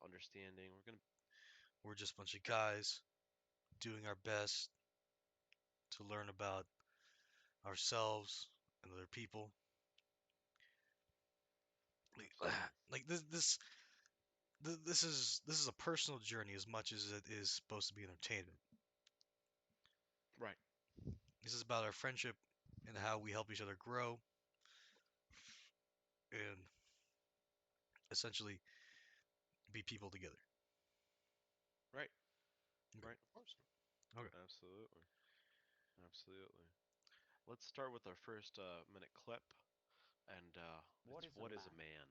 understanding. We're just a bunch of guys doing our best to learn about ourselves and other people. Like, Absolutely. like this is a personal journey as much as it is supposed to be entertainment. Right. This is about our friendship and how we help each other grow and essentially be people together. Right. Okay. Right. Of course. Okay. Absolutely. Absolutely. Let's start with our first minute clip, and What it's is a what is a man? man?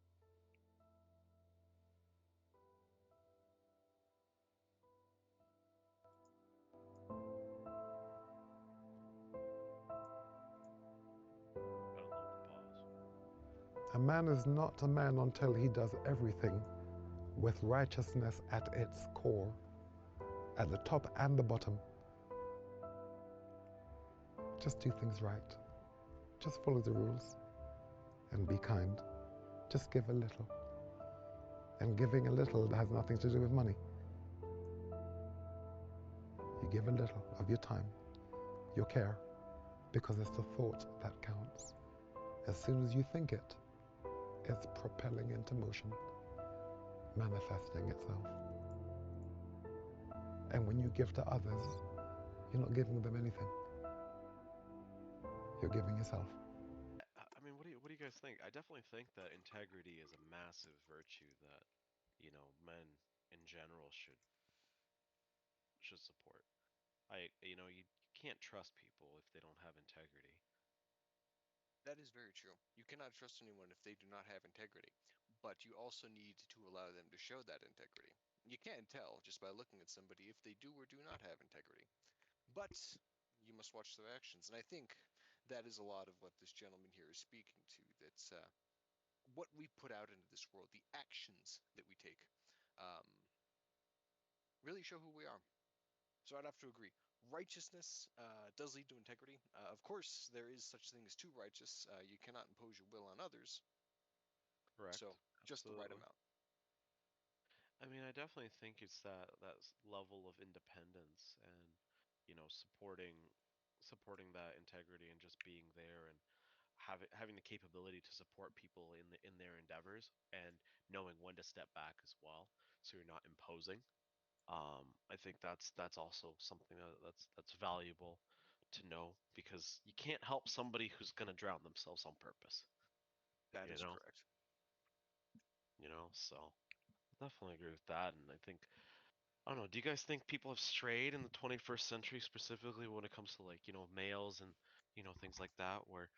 I love the pause. A man is not a man until he does everything with righteousness at its core, at the top and the bottom. Just do things right. Just follow the rules and be kind. Just give a little. And giving a little has nothing to do with money. You give a little of your time, your care, because it's the thought that counts. As soon as you think it, it's propelling into motion, manifesting itself. And when you give to others, you're not giving them anything. You're giving yourself. I mean, what do you guys think? I definitely think that integrity is a massive virtue that, men in general should support. You can't trust people if they don't have integrity. That is very true. You cannot trust anyone if they do not have integrity, but you also need to allow them to show that integrity. You can't tell just by looking at somebody if they do or do not have integrity, but you must watch their actions. And I think that is a lot of what this gentleman here is speaking to. That's what we put out into this world, the actions that we take, um, really show who we are. So I'd have to agree. Righteousness does lead to integrity. Of course, there is such thing as too righteous. You cannot impose your will on others. So Correct? just the right Absolutely. amount. I mean, I definitely think it's that level of independence and, supporting that integrity and just being there and having the capability to support people in their endeavors and knowing when to step back as well, so you're not imposing. I think that's also something that's valuable to know because you can't help somebody who's gonna drown themselves on purpose. That You is know, correct. so definitely agree with that. And I don't know. Do you guys think people have strayed in the 21st century, specifically when it comes to like males and things like that, where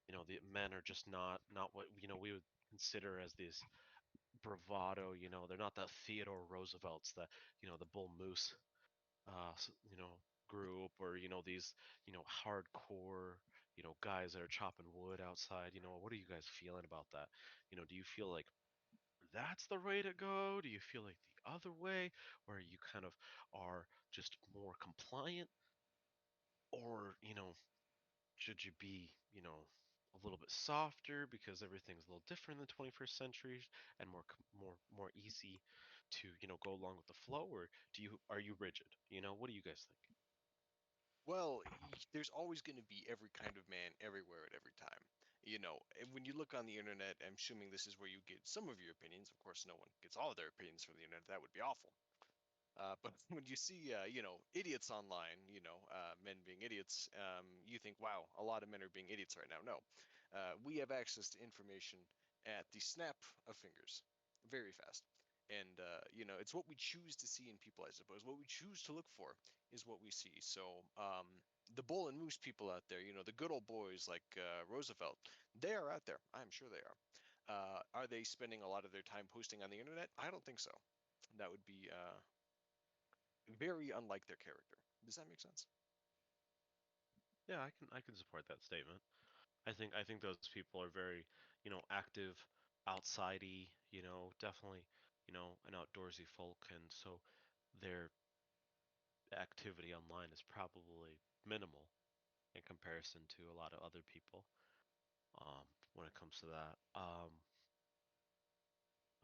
the men are just not what we would consider as this bravado. They're not the Theodore Roosevelts, the Bull Moose, group, or these hardcore guys that are chopping wood outside. What are you guys feeling about that? Do you feel like that's the way to go? Do you feel like the other way, where you kind of are just more compliant, or should you be, a little bit softer because everything's a little different in the 21st century and more easy to, go along with the flow, or are you rigid? What do you guys think? Well, there's always going to be every kind of man everywhere at every time. And when you look on the internet, I'm assuming this is where you get some of your opinions. Of course, no one gets all of their opinions from the internet. That would be awful. But when you see, idiots online, men being idiots, you think, wow, a lot of men are being idiots right now. No, we have access to information at the snap of fingers, very fast. And, it's what we choose to see in people, I suppose. What we choose to look for is what we see. So, the bull and moose people out there, the good old boys like Roosevelt, they are out there. I'm sure they are. Are they spending a lot of their time posting on the internet? I don't think so. That would be very unlike their character. Does that make sense? Yeah, I can support that statement. I think those people are very, active, outsidey, definitely, an outdoorsy folk, and so their activity online is probably minimal in comparison to a lot of other people. When it comes to that, I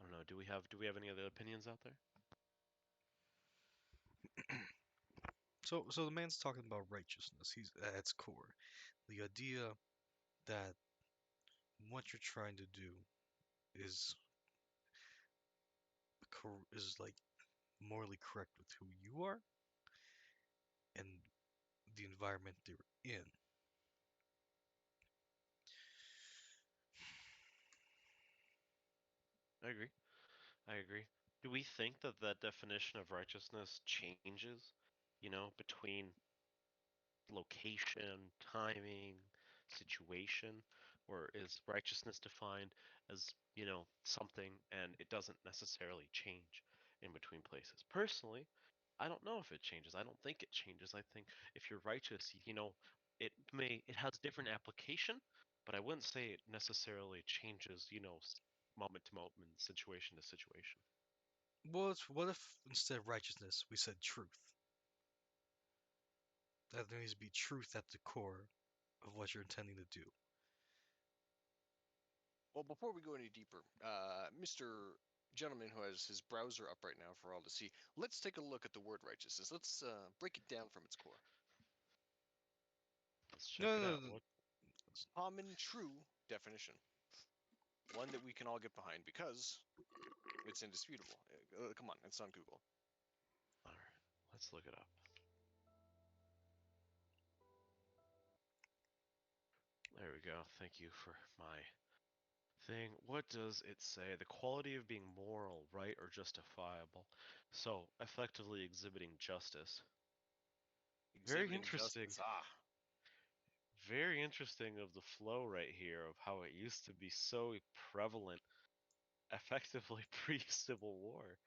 don't know. Do we have any other opinions out there? So the man's talking about righteousness. He's at its core. The idea that what you're trying to do is is like morally correct with who you are and the environment they're in. I agree. I agree. Do we think that that definition of righteousness changes, between location, timing, situation, or is righteousness defined as, something and it doesn't necessarily change in between places? Personally, I don't know if it changes. I don't think it changes. I think if you're righteous, it has different application, but I wouldn't say it necessarily changes, moment to moment, situation to situation. What if instead of righteousness we said truth? That there needs to be truth at the core of what you're intending to do. Well, before we go any deeper, Mr. Gentleman who has his browser up right now for all to see, let's take a look at the word righteousness. Let's break it down from its core. Let's check No, it no, out. no, no. What? Common, true definition. One that we can all get behind because it's indisputable. Come on, it's on Google. All right, let's look it up. There we go. Thank you for my thing. What does it say? The quality of being moral, right, or justifiable. So, effectively exhibiting justice. Very Exhibiting interesting. justice. Ah, Very interesting of the flow right here of how it used to be so prevalent, effectively pre-Civil War.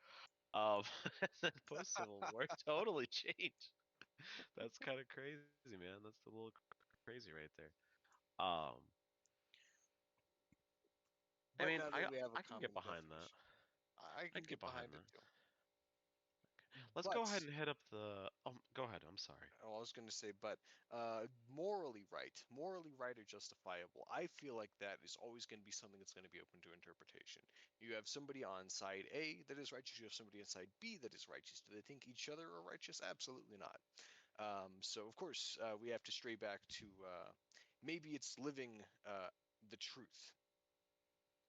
And then post-Civil War totally changed. That's kind of crazy, man. That's a little crazy right there. Um, I but mean, now that I we have a I can get common behind that. definition, I I can can get get behind behind it that. too. Let's go ahead But and hit up the. Oh, go ahead. I'm sorry. oh, I was going to say, but morally right or justifiable. I feel like that is always going to be something that's going to be open to interpretation. You have somebody on side A that is righteous. You have somebody on side B that is righteous. Do they think each other are righteous? Absolutely not. So of course we have to stray back to maybe it's living the truth.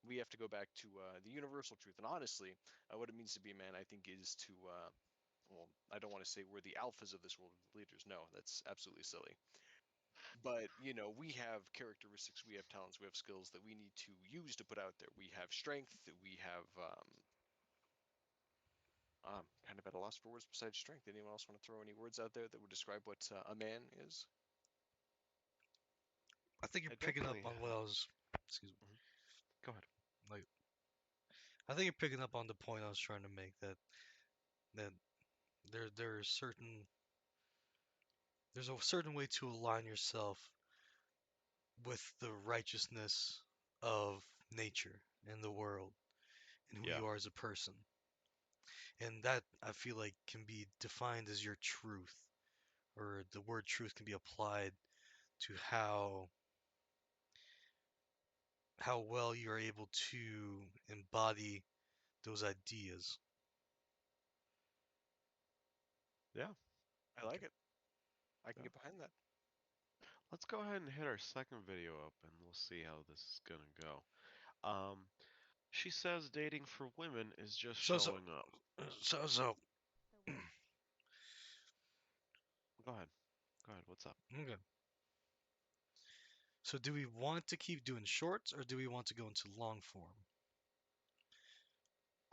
We have to go back to the universal truth. And honestly, what it means to be a man, I think, is to well, I don't want to say we're the alphas of this world, the leaders. No, that's absolutely silly. But we have characteristics, we have talents, we have skills that we need to use to put out there. We have strength. We have I'm kind of at a loss for words besides strength. Anyone else want to throw any words out there that would describe what a man is? I think you're I picking definitely up on what have. I was. Excuse me. Mhm. Go ahead. Like, I think you're picking up on the point I was trying to make that there are there's a certain way to align yourself with the righteousness of nature and the world and who Yeah. you are as a person. And that I feel like can be defined as your truth, or the word truth can be applied to how well you're able to embody those ideas. Yeah. I like it. I can Yeah. get behind that. Let's go ahead and hit our second video up, and we'll see how this is gonna go. Um, she says dating for women is just So so showing up. so Go ahead. Go ahead. What's up? okay. So do we want to keep doing shorts or do we want to go into long form?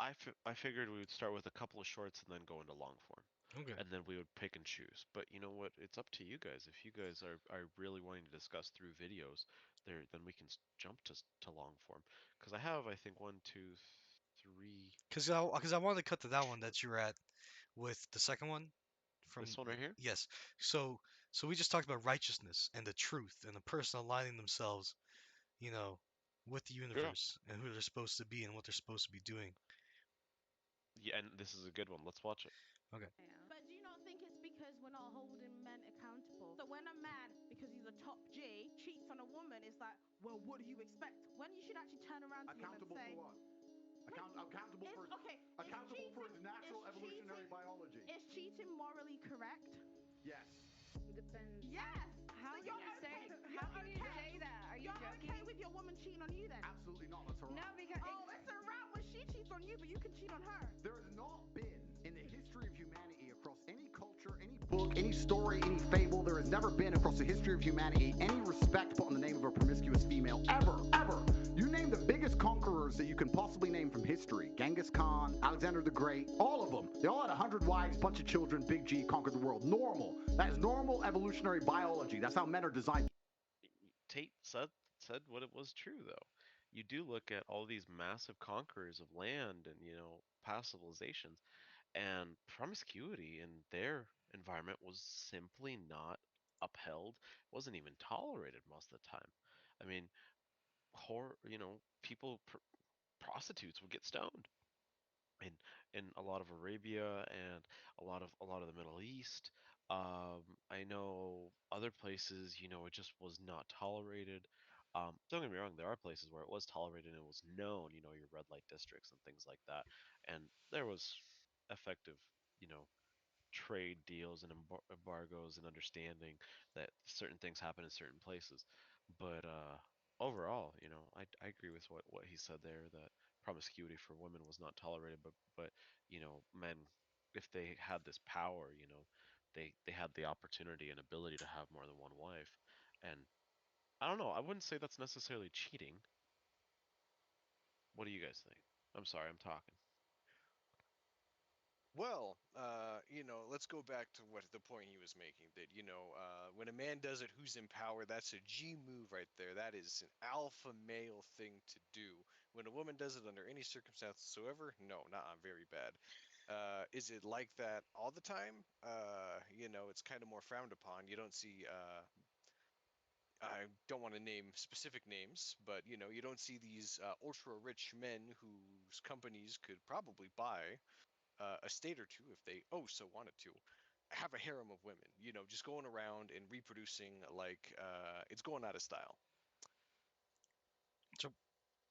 I figured we would start with a couple of shorts and then go into long form. Okay. And then we would pick and choose. But you know what? It's up to you guys. If you guys are really wanting to discuss through videos, then we can jump to long form. Because I have, I think, one, two, three Because I wanted to cut to that one that you're at with the second one this from one right here. yes. So so we just talked about righteousness and the truth and the person aligning themselves, you know, with the Yeah. universe and who they're supposed to be and what they're supposed to be doing. Yeah, and this is a good one. Let's watch it. Okay. correct? Yes. It depends. Yes. How So can you're you say? okay. How You're can you okay. say that? Are you You're joking? okay with your woman cheating on you then? Absolutely not. That's a No, wrap. because Oh, it's a wrap when she cheats on you, but you can cheat on her. There has not been in the history of humanity across any culture, any book, any story, any fable, there has never been across the history of humanity any respect put on the name of a promiscuous female. Ever, ever. You name the biggest conquerors that you can possibly name from history. Genghis Khan, Alexander the Great, all of them. They all had 100 wives, bunch of children, big G, conquered the world. Normal. That is normal evolutionary biology. That's how men are designed. Tate said what it was true though. You do look at all these massive conquerors of land and past civilizations, and promiscuity in their environment was simply not upheld, wasn't even tolerated most of the time. I mean, people, prostitutes would get stoned in a lot of Arabia and a lot of the Middle East. I know other places, it just was not tolerated. Don't get me wrong, there are places where it was tolerated and it was known, your red light districts and things like that, and there was effective, you know, trade deals and embargoes and understanding that certain things happen in certain places. But overall, I agree with what he said there, that promiscuity for women was not tolerated, but men, if they had this power, they had the opportunity and ability to have more than one wife. And I don't know, I wouldn't say that's necessarily cheating. What do you guys think? I'm sorry, I'm talking. Well, let's go back to what the point he was making, that, when a man does it who's in power, that's a G move right there. That is an alpha male thing to do. When a woman does it under any circumstance whatsoever, no, not very bad. Is it like that all the time? It's kind of more frowned upon. You don't see, I don't want to name specific names, but, you don't see these ultra rich men whose companies could probably buy a state or two if they oh so wanted to have a harem of women, just going around and reproducing like it's going out of style. So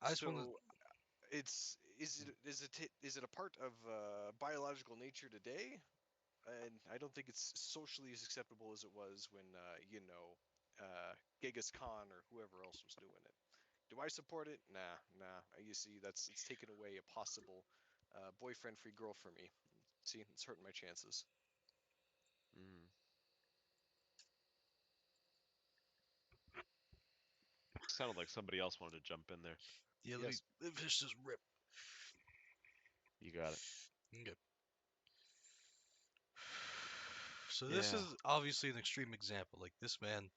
I just want So it's is it a part of biological nature today? And I don't think it's socially as acceptable as it was when Genghis Khan or whoever else was doing it. Do I support it? Nah, nah. You see, it's taken away a possible boyfriend-free girl for me. See, it's hurting my chances. Mm. Sounded like somebody else wanted to jump in there. yeah, Yes. let me finish this rip. You got it. Okay. So this Yeah. is obviously an extreme example. Like this man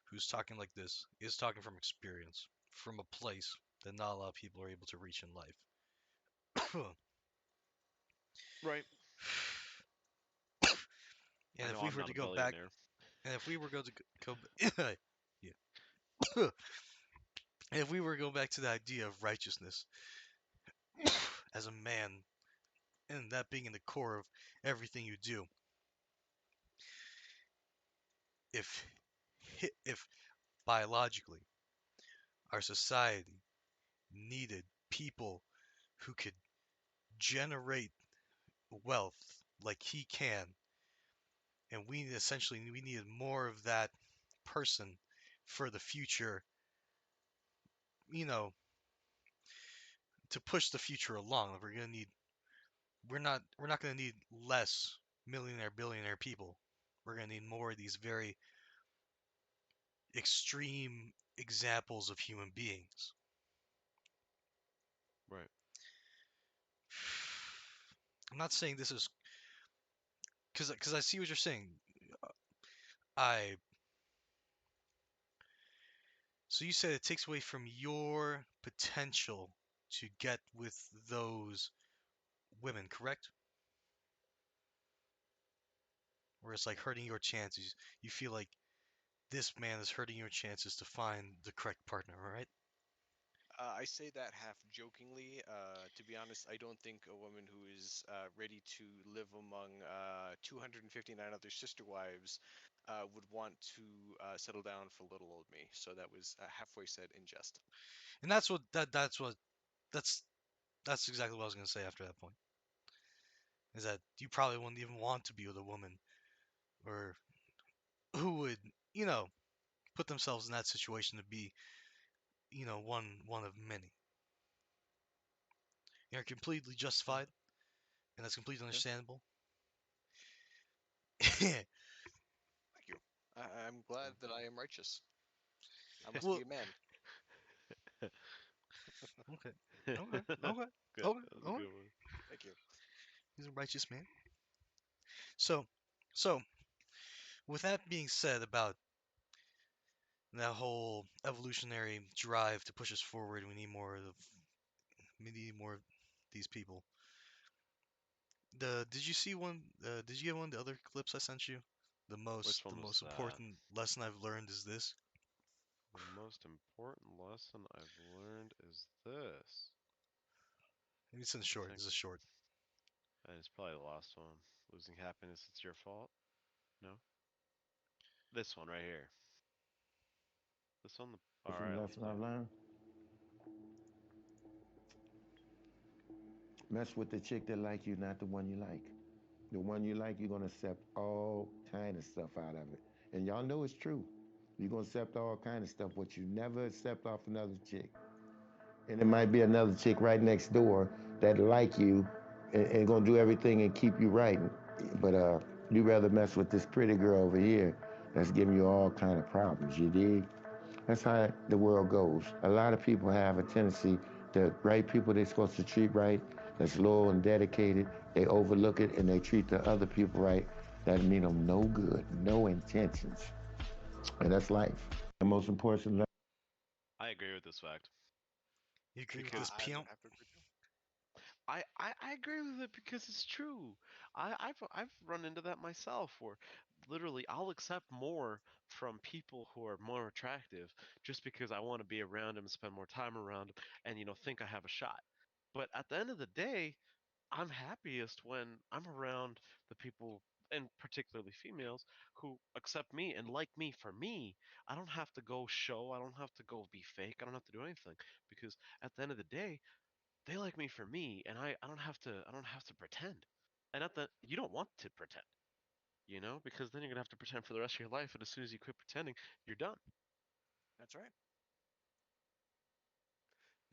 who's talking like this is talking from experience, from a place that not a lot of people are able to reach in life. and Right. I if know we I'm were not to a go back, billionaire. and if we were going to go, yeah, and if we were to go back to the idea of righteousness as a man, and that being in the core of everything you do, if if biologically our society needed people who could generate wealth like he can, and we needed more of that person for the future, you know, to push the future along. We're not gonna need less millionaire billionaire people. We're gonna need more of these very extreme examples of human beings. Right. I'm not saying this is because I see what you're saying. I So you said it takes away from your potential to get with those women, correct? Where it's like hurting your chances. You feel like this man is hurting your chances to find the correct partner, right? I say that half jokingly. To be honest, I don't think a woman who is ready to live among 259 other sister wives would want to settle down for little old me. So that was halfway said in jest. And that's exactly what I was gonna say after that point. Is that you probably wouldn't even want to be with a woman or who would, you know, put themselves in that situation to be, one of many. You're completely Yeah. justified, and that's completely Okay. understandable. Thank you. I'm glad that I am righteous. I must be Well, a man. okay, Good. okay, okay, That okay, was a okay. good one. Thank you. He's a righteous man. So, so with that being said about that whole evolutionary drive to push us forward, we need more of these people. Did you see one? Did you get one of the other clips I sent you? Which The one was most that? important lesson I've learned is this. The most important lesson I've learned is this. Maybe it's in I short. think This is short. it's probably the last one. Losing happiness, it's your fault. No, this one right here. This one. All From right, the let's lesson play I've it. learned, mess with the chick that like you, not the one you like. The one you like, you're gonna accept all kind of stuff out of it. And y'all know it's true. You're gonna accept all kind of stuff, but you never accept off another chick. And it might be another chick right next door that like you and gonna do everything and keep you right. But you rather mess with this pretty girl over here that's giving you all kind of problems, you dig? That's how the world goes. A lot of people have a tendency, the right people they're supposed to treat right, that's loyal and dedicated, they overlook it and they treat the other people right. That mean them no good, no intentions. And that's life. The most important I agree with this fact You agree with this because I would peon? have to agree too. I agree with it because it's true. I've run into that myself where literally I'll accept more from people who are more attractive just because I want to be around them, spend more time around them, and think I have a shot. But at the end of the day, I'm happiest when I'm around the people, and particularly females, who accept me and like me for me. I don't have to go show, I don't have to go be fake, I don't have to do anything because at the end of the day, they like me for me, and I don't have to pretend. And at the you don't want to pretend, because then you're gonna have to pretend for the rest of your life, and as soon as you quit pretending, you're done. That's right.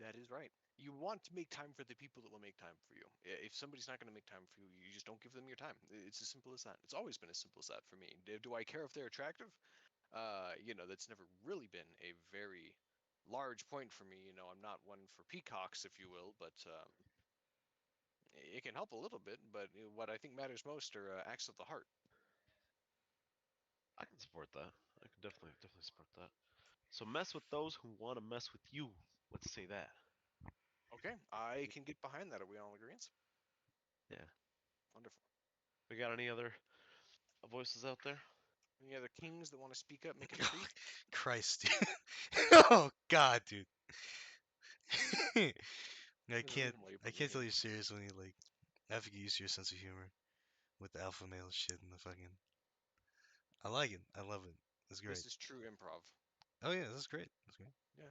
That is right. You want to make time for the people that will make time for you. If somebody's not going to make time for you, you just don't give them your time. It's as simple as that. It's always been as simple as that for me. Do I care if they're attractive? That's never really been a very large point for me. I'm not one for peacocks, if you will, but it can help a little bit. But what I think matters most are acts of the heart. I can support that. I can definitely support that. So mess with those who want to mess with you. Let's say that. Okay, I can get behind that. Are we all in agreement? Yeah. Wonderful. We got any other voices out there? Any other kings that want to speak up, make a decree? Christ. Oh God, dude. I There's a can't. reason why you I put me can't tell in. you seriously. Like, I have to get used to your sense of humor with the alpha male shit and the fucking. I like it. I love it. It's great. This is true improv. Oh yeah, that's great. That's great. Yeah.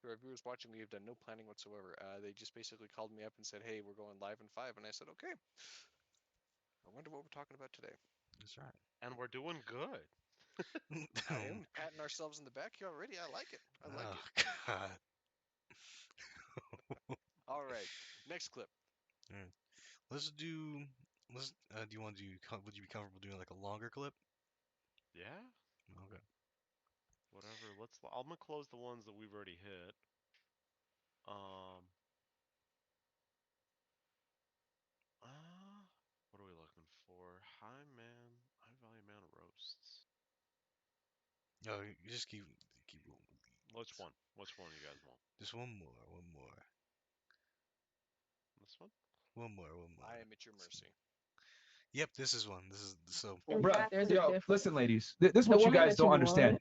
For our viewers watching, we have done no planning whatsoever. They just basically called me up and said, "Hey, we're going live in 5," and I said, "Okay." I wonder what we're talking about today. That's right. And we're doing good. I am patting ourselves in the back here already. I like it. I like Oh it. God. All right. Next clip. All right. Let's do. Let's. Do you want to do? Would you be comfortable doing like a longer clip? Yeah. Okay. Whatever. I'm gonna close the ones that we've already hit. Um. What are we looking for? High man. High value man roasts. No, you just keep going. Which one? Which one you guys want? Just one more. One more. This one? One more. One I more. am at your mercy. Yep. This is one. This is so. Bruh, yo, listen, ladies. This is what you guys don't understand.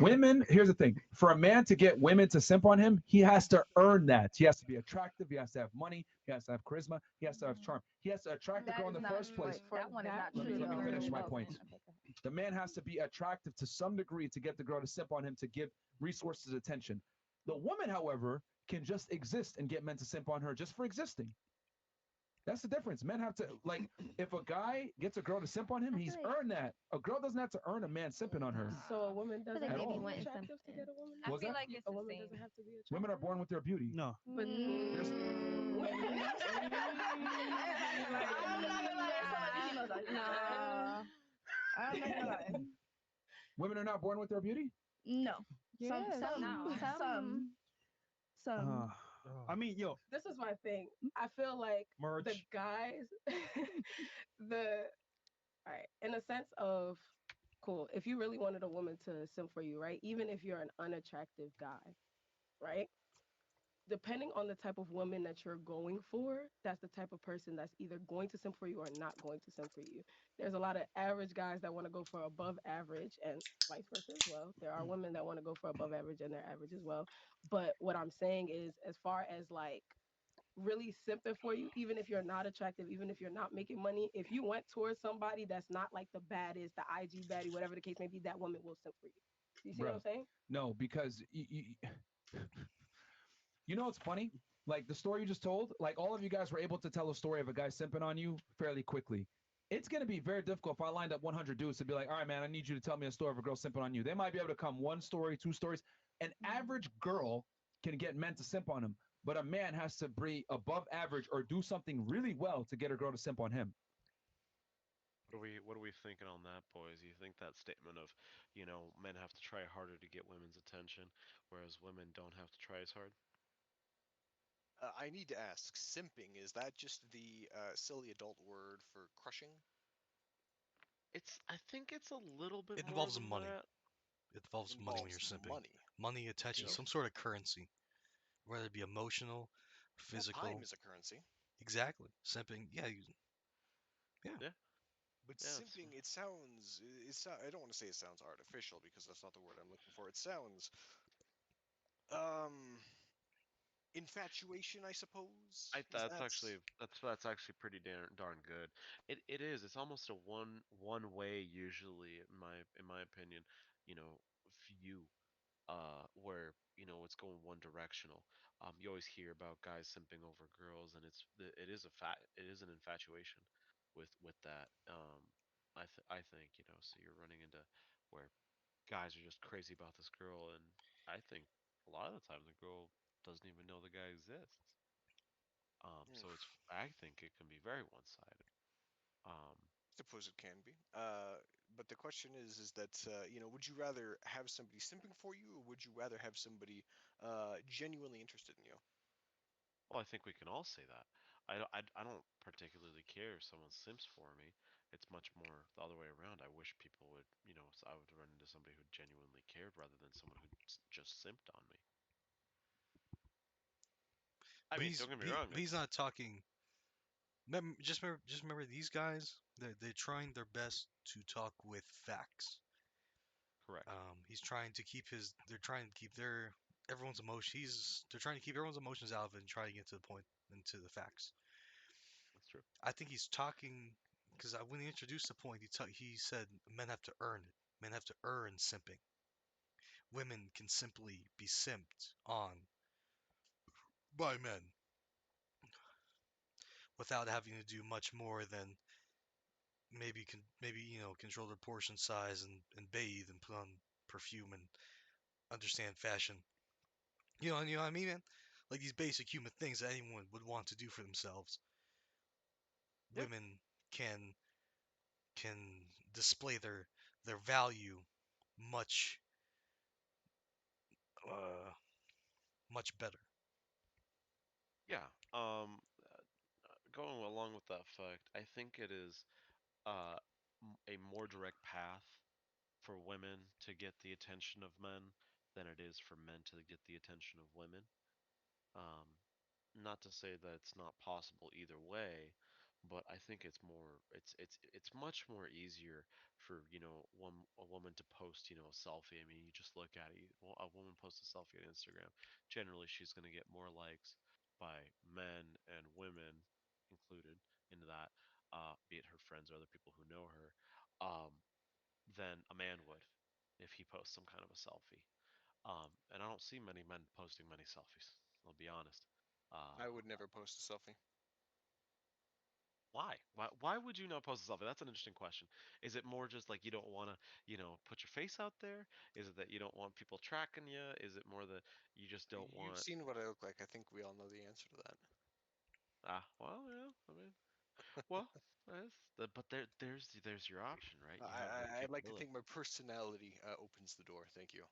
Women, here's the thing. For a man to get women to simp on him, he has to earn that. He has to be attractive. He has to have money. He has to have charisma. He has to have charm. He has to attract the girl in the first place. That one is not Let true. me finish my Oh, point. okay, go ahead. The man has to be attractive to some degree to get the girl to simp on him to give resources attention. The woman, however, can just exist and get men to simp on her just for existing. That's the difference. Men have to like if a guy gets a girl to simp on him, he's earned that. A girl doesn't have to earn a man simping on her. So a woman doesn't At have to all. be attractive to get a woman. I What's feel that? like it's A the woman same. doesn't have to be Women are attractive. born with their beauty. No. But There's I'm not gonna lie, somebody he knows that. Nah. I'm not gonna lie. women are not born with their beauty. No. Yes. No. Some. I mean, yo, this is my thing. I feel like the merch. guys, the all right, in a sense of cool. If you really wanted a woman to simp for you, right? Even if you're an unattractive guy, right? Depending on the type of woman that you're going for, that's the type of person that's either going to simp for you or not going to simp for you. There's a lot of average guys that want to go for above average and vice versa as well. There are women that want to go for above average and they're average as well. But what I'm saying is, as far as like really simping for you, even if you're not attractive, even if you're not making money, if you went towards somebody that's not like the baddest, the IG baddie, whatever the case may be, that woman will simp for you. You see what I'm Bro, saying? no, because you know what's funny? Like the story you just told, like all of you guys were able to tell a story of a guy simping on you fairly quickly. It's going to be very difficult if I lined up 100 dudes to be like, all right, man, I need you to tell me a story of a girl simping on you. They might be able to come one story, two stories. An average girl can get men to simp on him, but a man has to be above average or do something really well to get a girl to simp on him. What are we thinking on that, boys? You think that statement of, men have to try harder to get women's attention, whereas women don't have to try as hard? I need to ask, simping, is that just the silly adult word for crushing? I think it's a little bit It more involves than money. that. It involves money when you're Involves simping. money. Money, attention, Okay. some sort of currency, whether it be emotional, Well, physical. time is a currency. Exactly. Simping. Yeah. Yeah. Yeah, But yeah, it's simping, I don't want to say it sounds artificial because that's not the word I'm looking for. It sounds, um, infatuation, I suppose. Is that's that? actually that's actually pretty darn good. It is. It's almost a one way usually in my opinion, view where it's going one directional. You always hear about guys simping over girls, and it is an infatuation with that. I think so you're running into where guys are just crazy about this girl, and I think a lot of the time the girl doesn't even know the guy exists. Hmm, So I think it can be very one-sided. Um, suppose it can be. But the question is that would you rather have somebody simping for you, or would you rather have somebody genuinely interested in you? well, I think we can all say that. I don't particularly care if someone simps for me. It's much more the other way around. I wish people would, so I would run into somebody who genuinely cared rather than someone who just simped on me. I But mean, don't get me wrong, he's it's not talking. Just remember these guys. They're trying their best to talk with facts. correct. He's trying to keep his. They're trying to keep their everyone's emotion. They're trying to keep everyone's emotions out of it and try to get to the point and to the facts. That's true. I think he's talking because when he introduced the point, he said men have to earn it. Men have to earn simping. Women can simply be simped on by men without having to do much more than maybe control their portion size and bathe and put on perfume and understand fashion. You know what I mean, man? Like these basic human things that anyone would want to do for themselves. Yeah, Women can can display their value much uh much better. yeah. Going along with that fact, I think it is uh a more direct path for women to get the attention of men than it is for men to get the attention of women. Um, Not to say that it's not possible either way, but I think it's much more easier for a woman to post a selfie. I mean, you just look at it. A woman posts a selfie on Instagram. Generally, she's going to get more likes by men and women included into that, be it her friends or other people who know her, um, than a man would if he posts some kind of a selfie. And I don't see many men posting many selfies. I'll be honest. I Uh, would never post a selfie. Why? Why would you not post this selfie? That's an interesting question. Is it more just like you don't want to, put your face out there? Is it that you don't want people tracking you? Is it more that you just don't You've want? seen what I look like. I think we all know the answer to that. Well, yeah. I mean, well, but there's your option, right? You have the I'd like to capability. think my personality opens the door. Thank you.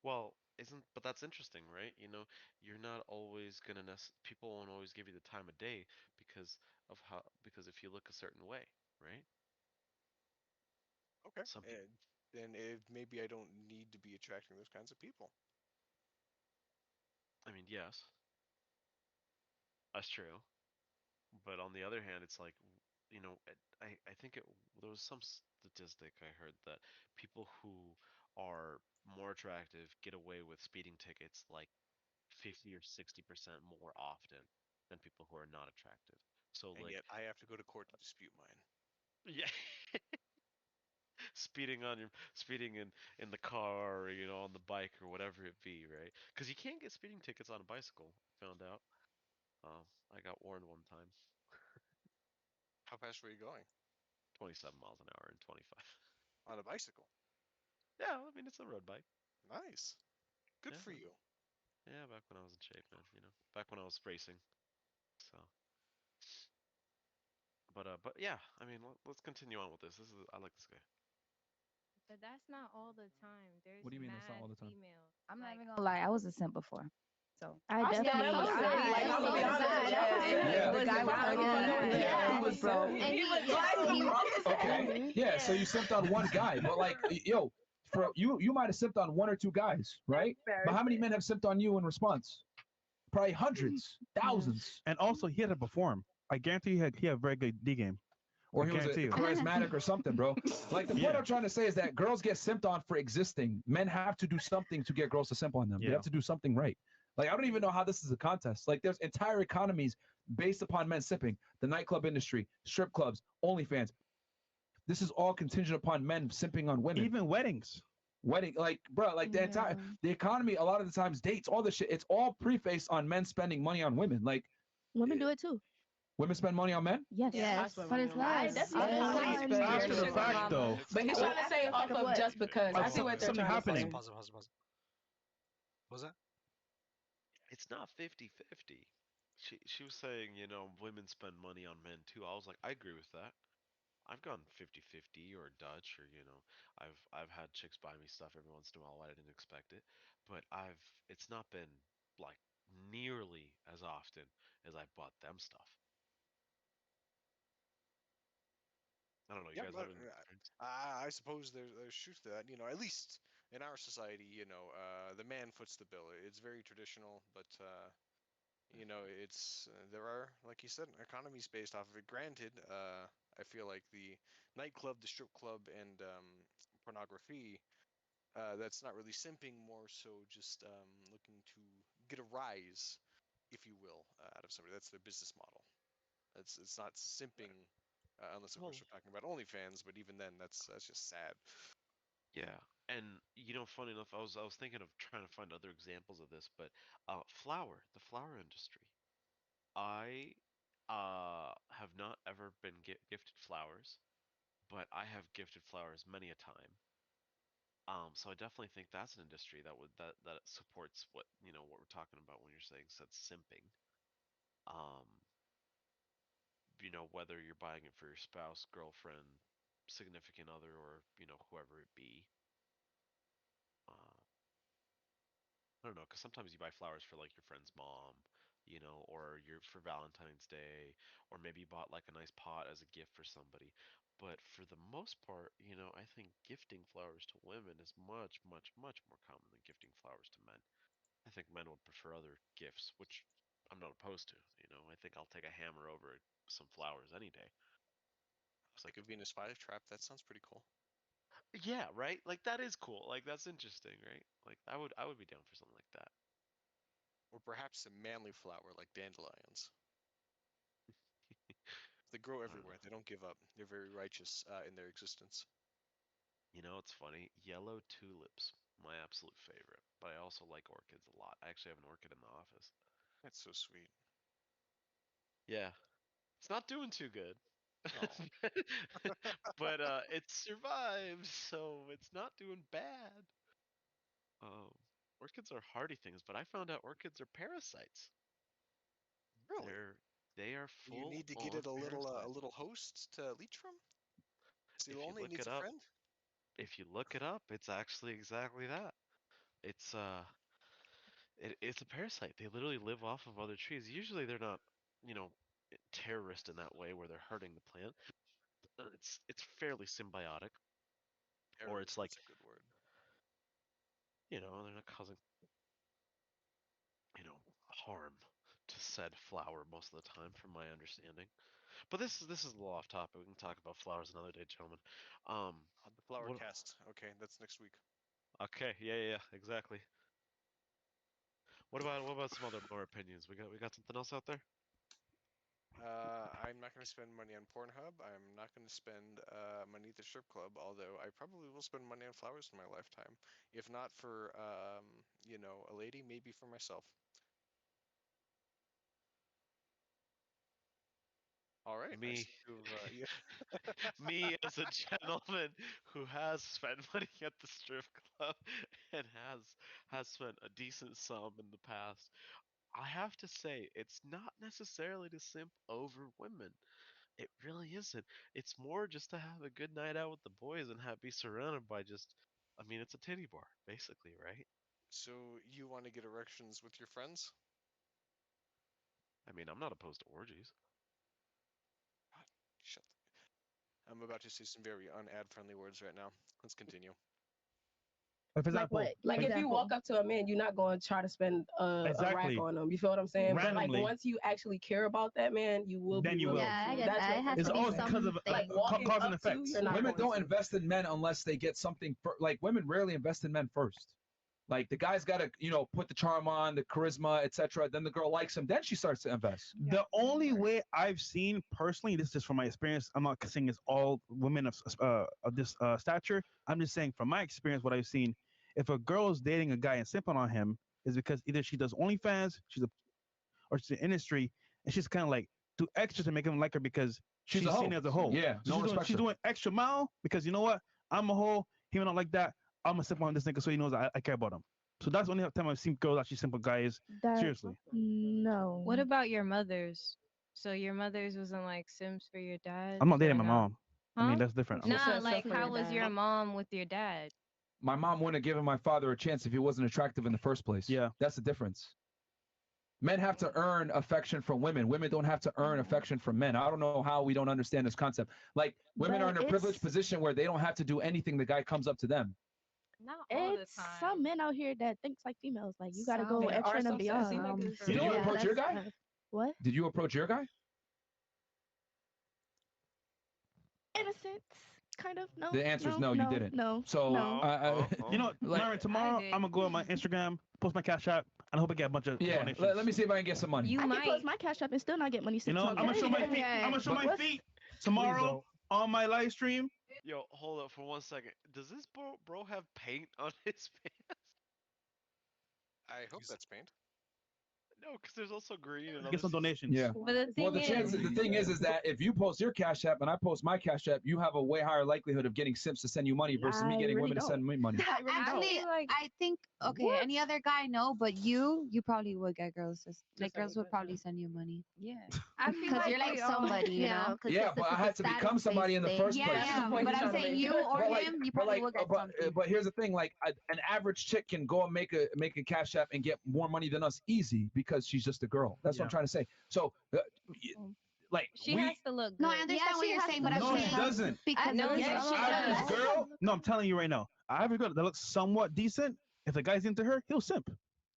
Well, isn't but that's interesting, right? You're not always gonna people won't always give you the time of day because if you look a certain way, right? Okay. Some people, And then maybe I don't need to be attracting those kinds of people. I mean, yes, that's true. But on the other hand, it's like, I think there was some statistic I heard that people who are more attractive get away with speeding tickets like 50 or 60% more often than people who are not attractive. So And like, yet I have to go to court to dispute mine. yeah, speeding in the car or on the bike or whatever it be, right? Because you can't get speeding tickets on a bicycle. Found out. I got warned one time. How fast were you going? 27 miles an hour and 25. On a bicycle. Yeah, I mean it's a road bike. Nice. Good Yeah, for you. yeah. Back when I was in shape, man. Back when I was racing. So, but yeah. I mean, let's continue on with this. I like this guy. But that's not all the time. What There's do you mean that's not all mad the time? females. I'm not Like, even gonna lie, I was a simp before. So I I definitely still was. am. Like, I'm gonna be I honest. was Yeah, and Yeah. the guy was I'm fucking fucking with yeah, that. he was broke. And he was Okay. Yeah. So you simped on one guy, but like, yo, for you might have simped on one or two guys, right? But how many men have simped on you in response? Probably hundreds, thousands. And also, he had to perform. I guarantee he had a very good D game. Or I he was guarantee you. charismatic or something, bro. Like the point Yeah. I'm trying to say is that girls get simped on for existing. Men have to do something to get girls to simp on them. They Yeah. have to do something right. Like I don't even know how this is a contest. Like there's entire economies based upon men sipping. The nightclub industry, strip clubs, OnlyFans. This is all contingent upon men simping on women. Even weddings. Wedding, like bro, like the economy. A lot of the times, dates, all this shit. It's all prefaced on men spending money on women. Like women do it too. women spend money on men. Yes. Yes, But it's I less. definitely After the fact, though. But he's trying to say off of just because. I see what they're Something trying to happening. say. Pause. What was that? It's not 50-50. She was saying, women spend money on men too. I was like, I agree with that. I've gone 50-50 or Dutch or I've had chicks buy me stuff every once in a while I didn't expect it, but it's not been like nearly as often as I bought them stuff. I don't know, you Yeah, guys have any experience? I suppose there's truth to that. At least in our society, the man foots the bill. It's very traditional, but it's there are, like you said, economies based off of it. Granted, I feel like the nightclub, the strip club, and pornography, that's not really simping, more so just looking to get a rise, if you will, out of somebody. That's their business model. It's not simping, unless of course Well, we're talking about OnlyFans, but even then, that's just sad. yeah. And funny enough, I was thinking of trying to find other examples of this, but the flower industry. I have not ever been gifted flowers, but I have gifted flowers many a time. So I definitely think that's an industry that supports what we're talking about when you're saying said simping. Um, whether you're buying it for your spouse, girlfriend, significant other, or whoever it be. Uh, I don't know, because sometimes you buy flowers for like your friend's mom, or you're for Valentine's Day, or maybe you bought like a nice pot as a gift for somebody. But for the most part, I think gifting flowers to women is much, much, much more common than gifting flowers to men. I think men would prefer other gifts, which I'm not opposed to. I think I'll take a hammer over some flowers any day. It's Like like, a Venus flytrap, that sounds pretty cool. yeah, right? Like that is cool. Like that's interesting, right? Like I would be down for something like that. Or perhaps a manly flower like dandelions. They grow I don't know. everywhere. They don't give up. They're very righteous in their existence. It's funny. Yellow tulips, my absolute favorite. But I also like orchids a lot. I actually have an orchid in the office. That's so sweet. Yeah. It's not doing too good. Oh, But it survived, so it's not doing bad. Um, Orchids are hardy things, but I found out orchids are parasites. really? They're they are You full need to get on it a parasites. little host to leech from. So If you only look needs it a up, friend. it's actually exactly that. It's it's a parasite. They literally live off of other trees. Usually they're not, you know, terrorist in that way where they're hurting the plant. It's fairly symbiotic, or it's Terrorist like, is a good word. they're not causing, harm to said flower most of the time, from my understanding. But this is a little off topic. We can talk about flowers another day, gentlemen. Um, The flower what? cast. Okay, that's next week. Okay, yeah, exactly. What about some other more opinions? We got something else out there? I'm not going to spend money on Pornhub. I'm not going to spend money at the strip club, although I probably will spend money on flowers in my lifetime. If not for, a lady, maybe for myself. All right, I Me, see you've, yeah. me as a gentleman who has spent money at the strip club and has spent a decent sum in the past. I have to say, it's not necessarily to simp over women. It really isn't. It's more just to have a good night out with the boys and be surrounded by just, I mean, it's a titty bar, basically, right? So you want to get erections with your friends? I mean, I'm not opposed to orgies. God, shut. I'm about to say some very un-ad friendly words right now. Let's continue. For Like example, what? Like if you walk up to a man, you're not going to try to spend a rack exactly, on him. You feel what I'm saying? But like randomly, once you actually care about that man, you will then be you willing will. Yeah, I to. get That's that. what It has It's to I'm be always saying. because of Like something. walking cause and up to, effects. you're not Women going don't to. invest in men unless they get something like women rarely invest in men first. Like the guy's got to, put the charm on, the charisma, etc. Then the girl likes him. Then she starts to invest. The only way I've seen personally, this is from my experience. I'm not saying it's all women of this stature. I'm just saying from my experience, what I've seen. If a girl is dating a guy and simping on him, is because either she does OnlyFans, or she's in the industry, and she's kind of like do extra to make him like her because She's a she's seen hoe. as a hoe. Yeah, So no one respects she's her. doing extra mile because you know what? I'm a hoe. He don't like that. I'm gonna simp on this nigga so he knows I care about him. So that's the only time I've seen girls actually simple guys. Seriously. No. What about your mothers? So your mothers wasn't like Sims for your dad I'm not dating or my no? mom. I Huh? mean that's different. She Nah, said like stuff for how your was your dad. mom with your dad? My mom wouldn't have given my father a chance if he wasn't attractive in the first place. Yeah. That's the difference. Men have to earn affection from women. Women don't have to earn affection from men. I don't know how we don't understand this concept. Like women are But in a privileged position where they don't have to do anything. The guy comes up to them. Not all the it's time. some men out here that thinks like females. Like you got to go Some. There are extra and some sassy beyond. niggas. For Did you real. Yeah, approach your that's guy? what? Did you approach your guy? Innocence, kind of. No. The answer is No. no, you No. didn't. No. So, No. You know what, like, Myron, I tomorrow did. I'm gonna go on my Instagram, post my cash app, and I hope I get a bunch of yeah, donations. let me see if I can get some money. You I can might. post my cash app and still not get money. You know, I'm gonna show my feet. Yeah. I'm gonna show my What's- feet tomorrow on my live stream. Yo, hold up for 1 second. Does this bro have paint on his pants? I hope that's paint. No, because there's also green and Get some donations. Yeah. But the Well, thing the thing is that if you post your cash app and I post my cash app, you have a way higher likelihood of getting simps to send you money versus me I getting really women to send don't. me money. I really don't. Actually, like I think okay. Any other guy, no, but you probably would get girls. Like girls would probably send you money. yeah. I feel Because you're like we all- somebody, you know. 'Cause Yeah, this but I is a had to become status-based somebody in the thing. first Yeah, place. That's the yeah. point But he's I'm trying to saying make. you or But like, him, you but probably like, will get something. but here's the thing: like, an average chick can go and make a cash app and get more money than us easy because she's just a girl. That's what I'm Yeah. trying to say. So, like, She has to look good. No, I understand what she you're has saying, to but I'm No, she saying doesn't. because No, of yeah, this she Average does. girl. No, I'm telling you right now. Average girl that looks somewhat decent. If the guy's into her, he'll simp.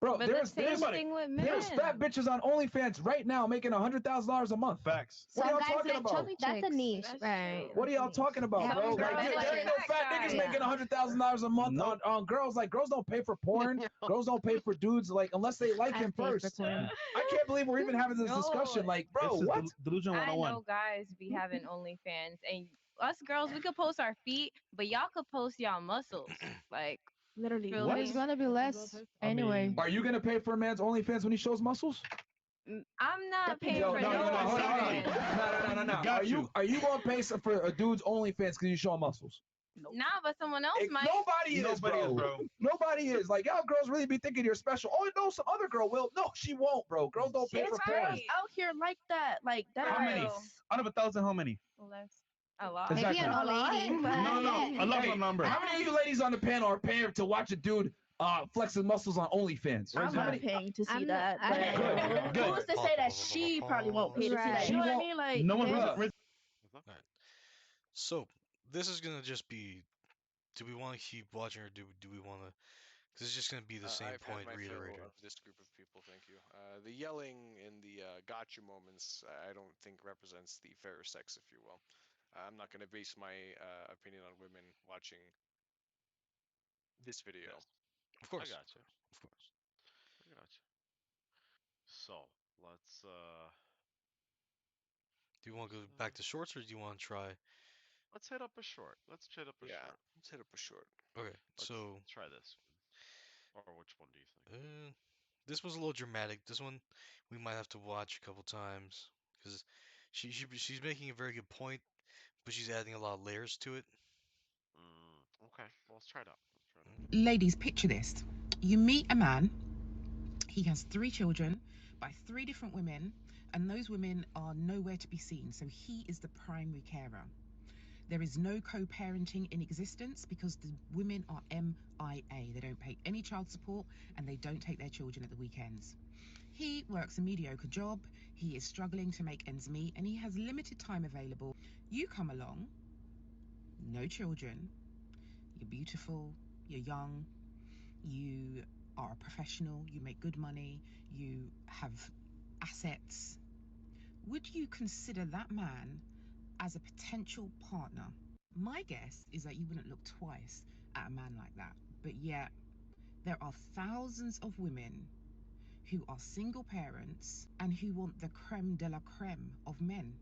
bro, But there's the same there's thing with there's men. fat bitches on OnlyFans right now making $100,000 a month. Facts. What are some y'all guys talking like about? chubby That's a chicks. niche, That's right? true. What are y'all talking about, Yeah, bro? some Like, girls there like ain't no that fat guy. niggas making $100,000 a month Nope. on girls. Like, girls don't pay for porn. Girls don't pay for dudes, like, unless they like him first. I can't believe we're even having this No, discussion. Like, bro, This is what? delusion I 101. know guys be having OnlyFans, and us girls, we could post our feet, but y'all could post y'all muscles. Like, Literally. feel What? me? It's gonna be less I anyway. Are you gonna pay for a man's OnlyFans when he shows muscles? I'm not paying Yo, for no, no hold on. OnlyFans. Now, Got you. are you gonna pay some for a dude's OnlyFans because you showing muscles? Nope. Nah, but someone else might. Nobody is, Nobody is, bro. bro. Nobody is. Like, y'all girls really be thinking you're special. Oh no, some other girl will. No, she won't, bro. Girls don't pay It's for girls porn. out here like that. Like that How many? is Out of 1,000, how many? Less. A lot. Maybe Exactly. an a old lot. lady, but No, no, a level Okay, number. how many of you ladies on the panel are paying to watch a dude flex his muscles on OnlyFans? I'm Where's How not that? many? paying to see I'm not- that, I- but Good, who's to say that she probably won't pay to see that? Right. You know what I She mean? Like, No one's Bruh. Alright. So this is gonna just be. Do we want to keep watching or do we want to? Because it's just gonna be the same I've had point my fill reiterated. of this group of people, thank you. The yelling and the gotcha moments, I don't think represents the fairer sex, if you will. I'm not going to base my opinion on women watching this video. Yes, Of I course, got you. of course. I got you. So let's Do you want to go back to shorts or do you want to try? let's hit up a short. Let's hit up a Yeah, short. let's hit up a short. Okay, Let's so try this one. Or which one do you think? this was a little dramatic. This one we might have to watch a couple times because she's making a very good point, but she's adding a lot of layers to it. Okay, well, let's try it out. Let's try it out. Ladies, picture this. You meet a man, he has 3 children by 3 different women, and those women are nowhere to be seen, so he is the primary carer. There is no co parenting in existence because the women are MIA. They don't pay any child support and they don't take their children at the weekends. He works a mediocre job, he is struggling to make ends meet, and he has limited time available. You come along, no children, you're beautiful, you're young, you are a professional, you make good money, you have assets. Would you consider that man as a potential partner? My guess is that you wouldn't look twice at a man like that. But yet, there are thousands of women who are single parents and who want the creme de la creme of men.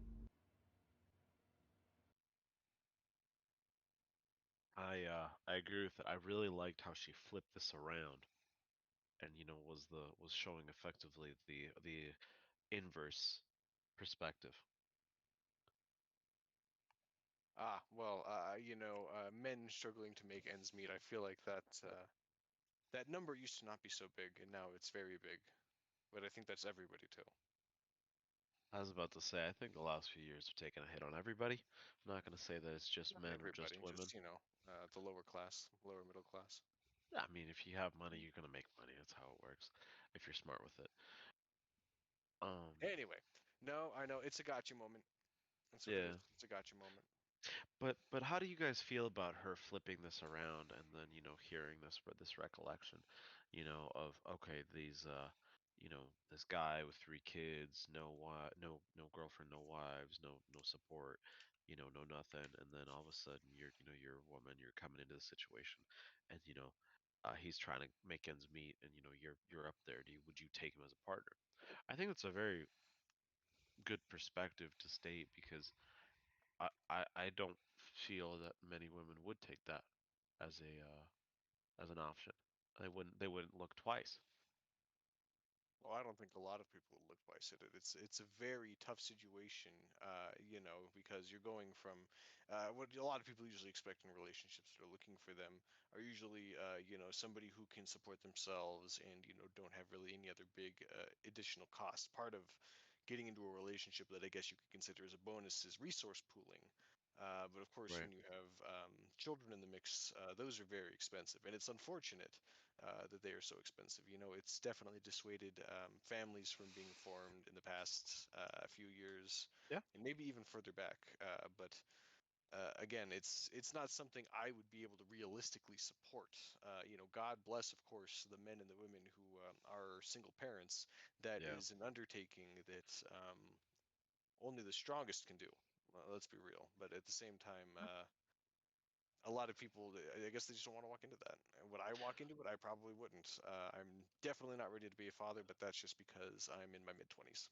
I agree with it. I really liked how she flipped this around, and was showing effectively the inverse perspective. Well, men struggling to make ends meet. I feel like that number used to not be so big, and now it's very big. But I think that's everybody too. I was about to say, I think the last few years have taken a hit on everybody. I'm not going to say that it's just Not men or just everybody, women. just the lower class, lower middle class. I mean, if you have money, you're going to make money. That's how it works, if you're smart with it. Um, Anyway, no, I know it's a gotcha moment. That's what it yeah. is. It's a gotcha moment. But how do you guys feel about her flipping this around and then hearing this recollection, of okay this guy with 3 kids, no girlfriend, no wives, no support, no nothing, and then all of a sudden you're a woman, you're coming into the situation, and he's trying to make ends meet, and you're up there. Would you take him as a partner? I think that's a very good perspective to state because I don't feel that many women would take that as as an option. They wouldn't look twice. Well, I don't think a lot of people would look twice at it. It's a very tough situation, because you're going from what a lot of people usually expect in relationships that are looking for them are usually, somebody who can support themselves and don't have really any other big additional costs. Part of getting into a relationship that I guess you could consider as a bonus is resource pooling. But of course, Right. when you have children in the mix, those are very expensive, and it's unfortunate that they are so expensive. It's definitely dissuaded families from being formed in the past few years, Yeah. and maybe even further back. But again, it's not something I would be able to realistically support. God bless, of course, the men and the women who are single parents. That Yeah. is an undertaking that only the strongest can do. Let's be real. But at the same time, a lot of people, I guess they just don't want to walk into that. And would I walk into it? I probably wouldn't. I'm definitely not ready to be a father, but that's just because I'm in my mid 20s.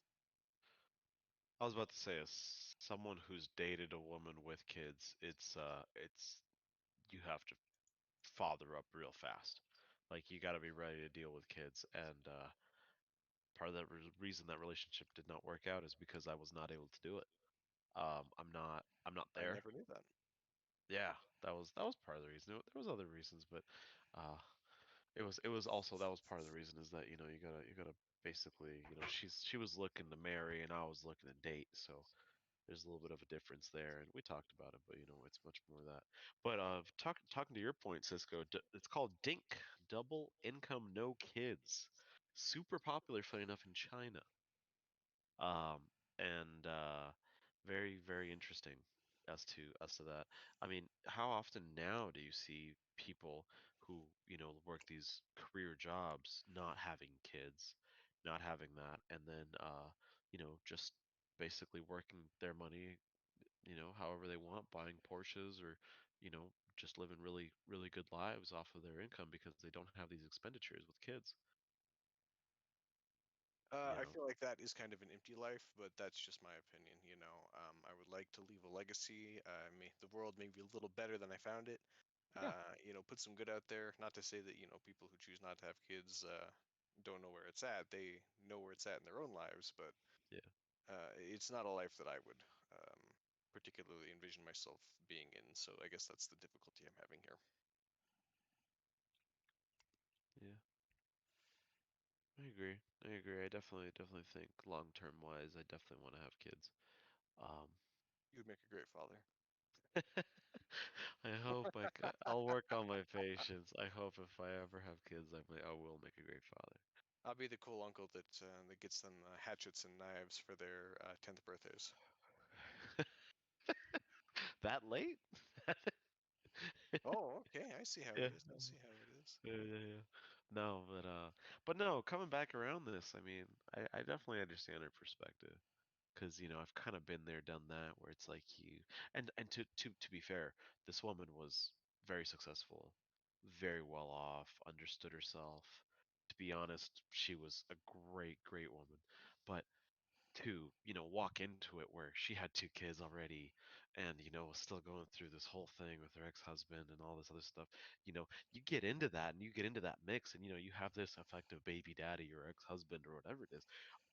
I was about to say, as someone who's dated a woman with kids, it's you have to father up real fast. Like you got to be ready to deal with kids, and part of the reason that relationship did not work out is because I was not able to do it. I'm not I there. never knew that. Yeah, that was part of the reason. There was other reasons, but uh, it was also that was part of the reason is that you gotta basically she was looking to marry and I was looking to date, so there's a little bit of a difference there, and we talked about it, but it's much more that. But talking to your point, Cisco, it's called DINK, double income no kids, super popular, funny enough, in China. Um, and very very interesting as to that. I mean, how often now do you see people who work these career jobs not having kids, not having that, and then just basically working their money however they want, buying Porsches or just living really really good lives off of their income because they don't have these expenditures with kids. You I know, feel like that is kind of an empty life, but that's just my opinion. I would like to leave a legacy. The world may be a little better than I found it. yeah, Put some good out there. Not to say that people who choose not to have kids don't know where it's at. They know where it's at in their own lives, but yeah, it's not a life that I would particularly envision myself being in. So I guess that's the difficulty I'm having here. yeah. I agree. I agree. I definitely think long term wise, I definitely want to have kids. Um, You would make a great father. I hope I'll work on my patience. I hope if I ever have kids, I will make a great father. I'll be the cool uncle that gets them hatchets and knives for their 10th birthdays. That late? Oh, okay. I see how it Yeah. is. I see how it is. Yeah. No, but no, coming back around this, I mean, I definitely understand her perspective. Because I've kind of been there, done that, where it's like and to be fair, this woman was very successful, very well off, understood herself. To be honest, she was a great woman. But to walk into it where she had two kids already, and was still going through this whole thing with her ex-husband and all this other stuff, you get into that and you get into that mix, and you have this effective baby daddy or ex-husband or whatever it is.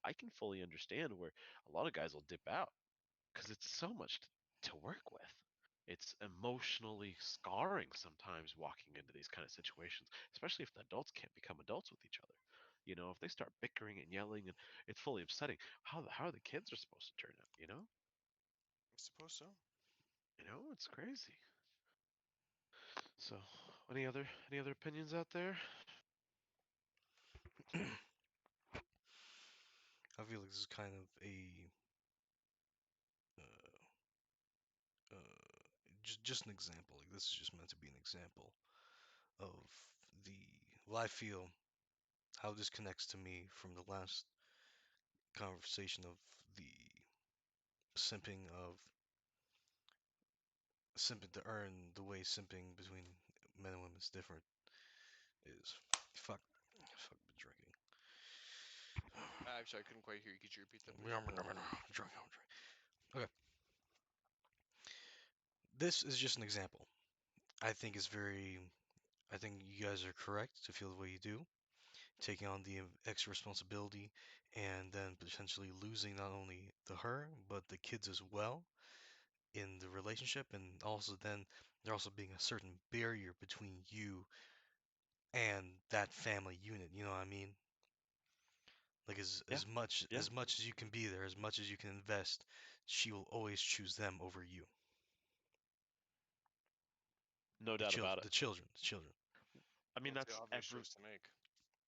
I can fully understand where a lot of guys will dip out because it's so much to work with. It's emotionally scarring sometimes walking into these kind of situations, especially if the adults can't become adults with each other. If they start bickering and yelling, and it's fully upsetting. How the kids are supposed to turn out? I suppose so. It's crazy. So, any other opinions out there? I feel like this is kind of a uh, just an example. Like this is just meant to be an example of the well, I feel how this connects to me from the last conversation of the simping of simping to earn the way simping between men and women is different is fuck fuck been drinking. I'm sorry, I couldn't quite hear you. Could you repeat that, please? Drunk. Okay, this is just an example. I think it's very. I think you guys are correct to feel the way you do, taking on the extra responsibility, and then potentially losing not only the her but the kids as well in the relationship, and also then there also being a certain barrier between you and that family unit. You know what I mean? Like as Yeah, as much yeah, as much as you can be there, as much as you can invest, she will always choose them over you. no The doubt children, about it. the children, the children. I mean, Well, it's the that's obvious every. choice to make.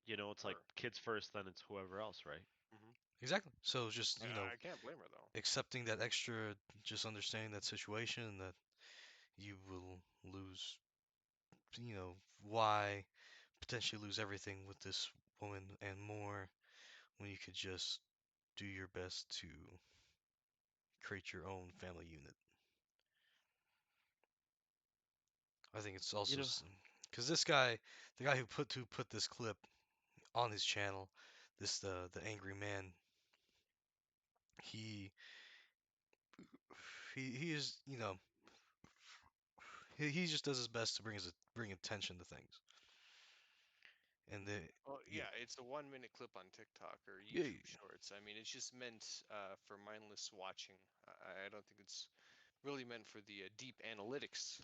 It's like Her. kids first, then it's whoever else, right? Hmm. Exactly. So just I can't blame her though. accepting that extra, just understanding that situation that you will lose, why potentially lose everything with this woman and more when you could just do your best to create your own family unit. I think it's You also know, because this guy, the guy who put this clip on his channel, this the angry man, he he is he just does his best to bring attention to things, And the Well, yeah, it's a 1 minute clip on TikTok or yeah, YouTube Shorts. I mean, it's just meant for mindless watching. I don't think it's really meant for the deep analytics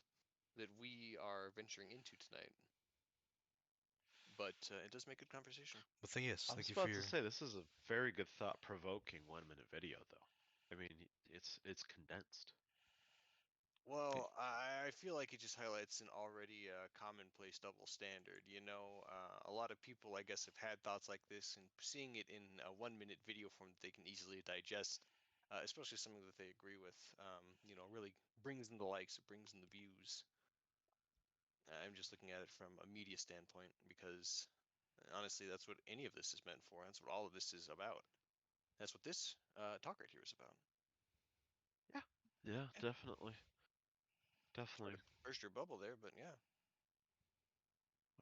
that we are venturing into tonight. But it does make good conversation. But thing is, I thank was you for about to your. say this is a very good thought-provoking 1-minute video, though. I mean, it's condensed. Well, I feel like it just highlights an already commonplace double standard. You know, a lot of people, I guess, have had thoughts like this, and seeing it in a 1 minute video form that they can easily digest, especially something that they agree with, really brings in the likes, it brings in the views. I'm just looking at it from a media standpoint because honestly, that's what any of this is meant for. That's what all of this is about. That's what this talk right here is about. Yeah. Yeah, definitely. Definitely. Burst your bubble there, but yeah.